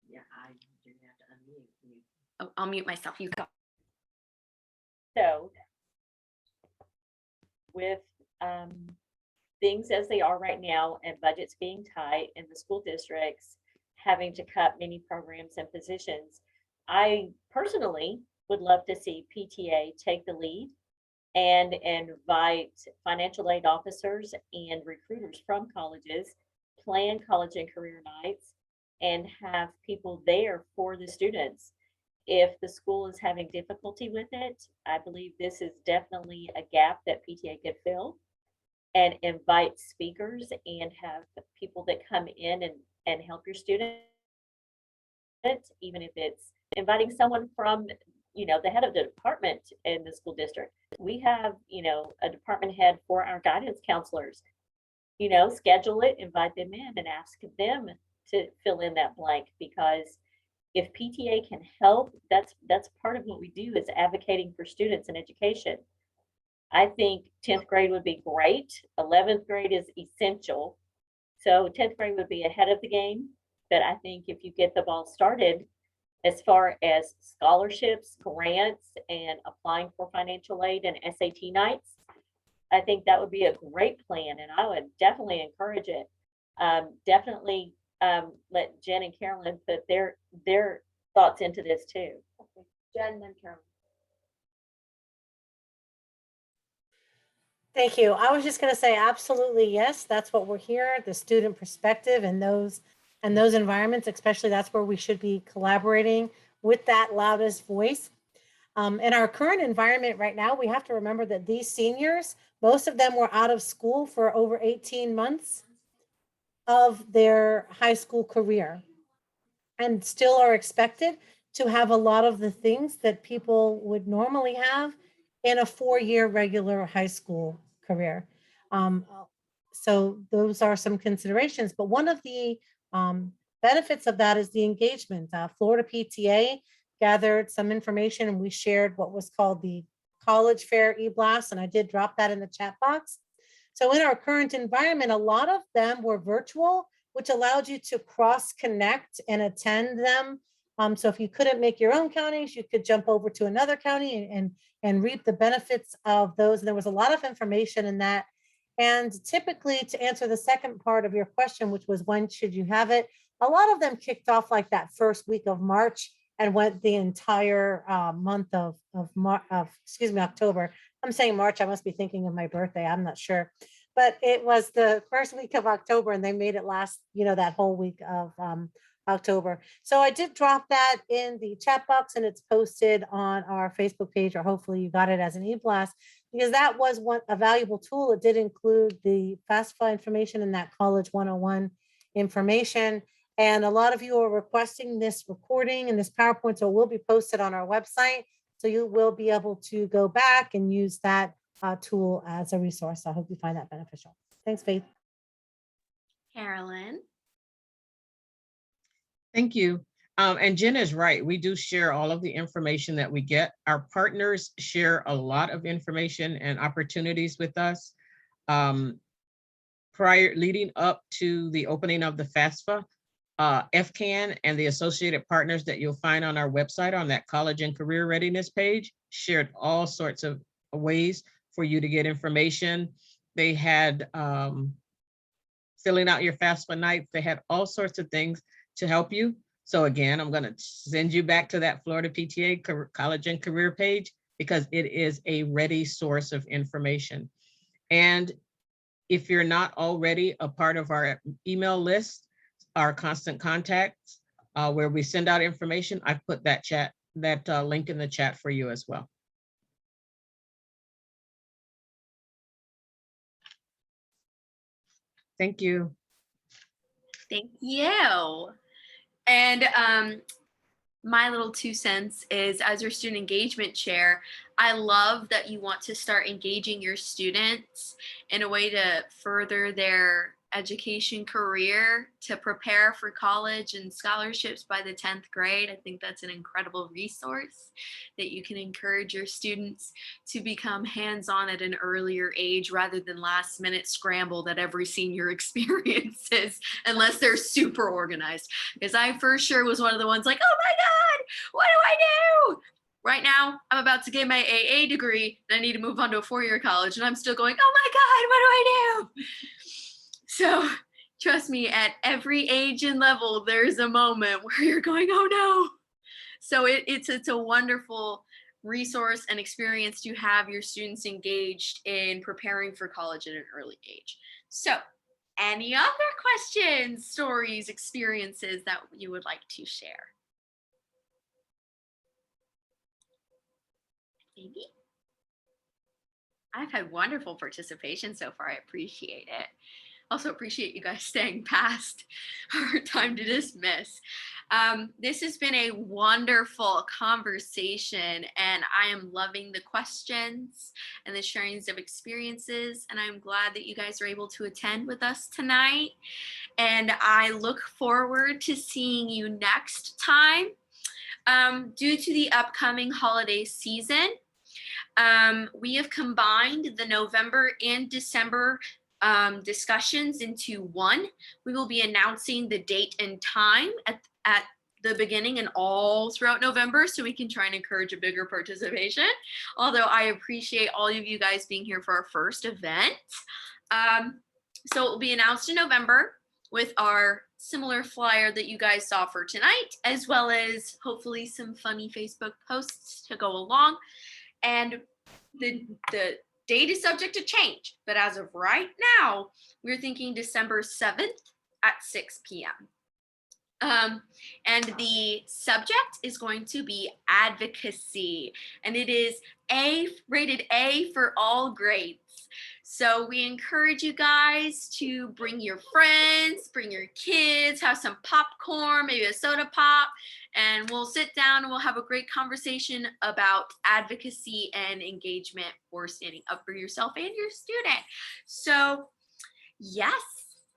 Yeah, I didn't have to unmute you. Oh, I'll mute myself. You go. So with things as they are right now and budgets being tight and the school districts having to cut many programs and positions, I personally would love to see PTA take the lead and invite financial aid officers and recruiters from colleges, plan college and career nights, and have people there for the students. If the school is having difficulty with it, I believe this is definitely a gap that PTA could fill, and invite speakers and have people that come in and help your students, even if it's inviting someone from, the head of the department in the school district. We have, a department head for our guidance counselors. Schedule it, invite them in and ask them to fill in that blank, because if PTA can help, that's part of what we do, is advocating for students in education. I think 10th grade would be great. 11th grade is essential. So 10th grade would be ahead of the game. But I think if you get the ball started as far as scholarships, grants, and applying for financial aid and SAT nights, I think that would be a great plan, and I would definitely encourage it. Definitely let Jen and Carolyn put their thoughts into this too. Okay. Jen, then Carolyn. Thank you. I was just going to say, absolutely, yes. That's what we're here, the student perspective and those environments, especially that's where we should be collaborating with that loudest voice. In our current environment right now, we have to remember that these seniors, most of them were out of school for over 18 months of their high school career and still are expected to have a lot of the things that people would normally have in a 4-year regular high school career. So those are some considerations, but one of the benefits of that is the engagement. Florida PTA gathered some information and we shared what was called the College Fair e-blast, and I did drop that in the chat box. So in our current environment, a lot of them were virtual, which allowed you to cross connect and attend them. So if you couldn't make your own counties, you could jump over to another county and reap the benefits of those. And there was a lot of information in that. And typically, to answer the second part of your question, which was when should you have it, a lot of them kicked off like that first week of March and went the entire month of October. I'm saying March, I must be thinking of my birthday, I'm not sure. But it was the first week of October and they made it last, that whole week of October. So I did drop that in the chat box and it's posted on our Facebook page, or hopefully you got it as an e-blast, because that was a valuable tool. It did include the FAFSA information and that College 101 information. And a lot of you are requesting this recording and this PowerPoint, so it will be posted on our website. So you will be able to go back and use that tool as a resource. I hope you find that beneficial. Thanks, Faith. Carolyn. Thank you. And Jen is right. We do share all of the information that we get. Our partners share a lot of information and opportunities with us. Leading up to the opening of the FAFSA, FCAN and the associated partners that you'll find on our website on that college and career readiness page shared all sorts of ways for you to get information. They had filling out your FAFSA nights. They had all sorts of things to help you. So again, I'm going to send you back to that Florida PTA college and career page because it is a ready source of information. And if you're not already a part of our email list, our constant contacts, where we send out information. I put that link in the chat for you as well. Thank you. Thank you. And my little 2 cents is, as your student engagement chair, I love that you want to start engaging your students in a way to further their education career, to prepare for college and scholarships by the 10th grade. I think that's an incredible resource that you can encourage your students to become hands-on at an earlier age rather than last minute scramble that every senior experiences, unless they're super organized. Because I for sure was one of the ones like, oh my God, what do I do? Right now, I'm about to get my AA degree and I need to move on to a 4-year college, and I'm still going, oh my God, what do I do? So trust me, at every age and level, there's a moment where you're going, oh no. So it's a wonderful resource and experience to have your students engaged in preparing for college at an early age. So any other questions, stories, experiences that you would like to share? Maybe. I've had wonderful participation so far. I appreciate it. Also appreciate you guys staying past our time to dismiss. This has been a wonderful conversation, and I am loving the questions and the sharings of experiences, and I'm glad that you guys are able to attend with us tonight. And I look forward to seeing you next time. Due to the upcoming holiday season, we have combined the November and December discussions into one. We will be announcing the date and time at the beginning and all throughout November, so we can try and encourage a bigger participation. Although I appreciate all of you guys being here for our first event. So it will be announced in November with our similar flyer that you guys saw for tonight, as well as hopefully some funny Facebook posts to go along. And the date is subject to change, but as of right now, we're thinking December 7th at 6 p.m. And the subject is going to be advocacy, and it is rated A for all grades. So we encourage you guys to bring your friends, bring your kids, have some popcorn, maybe a soda pop, and we'll sit down and we'll have a great conversation about advocacy and engagement for standing up for yourself and your student. So yes,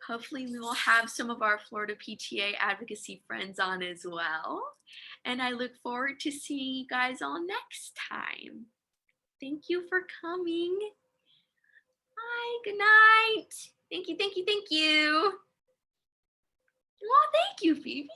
hopefully we will have some of our Florida PTA advocacy friends on as well. And I look forward to seeing you guys all next time. Thank you for coming. Bye, good night. Thank you, thank you, thank you. Well, thank you, Phoebe.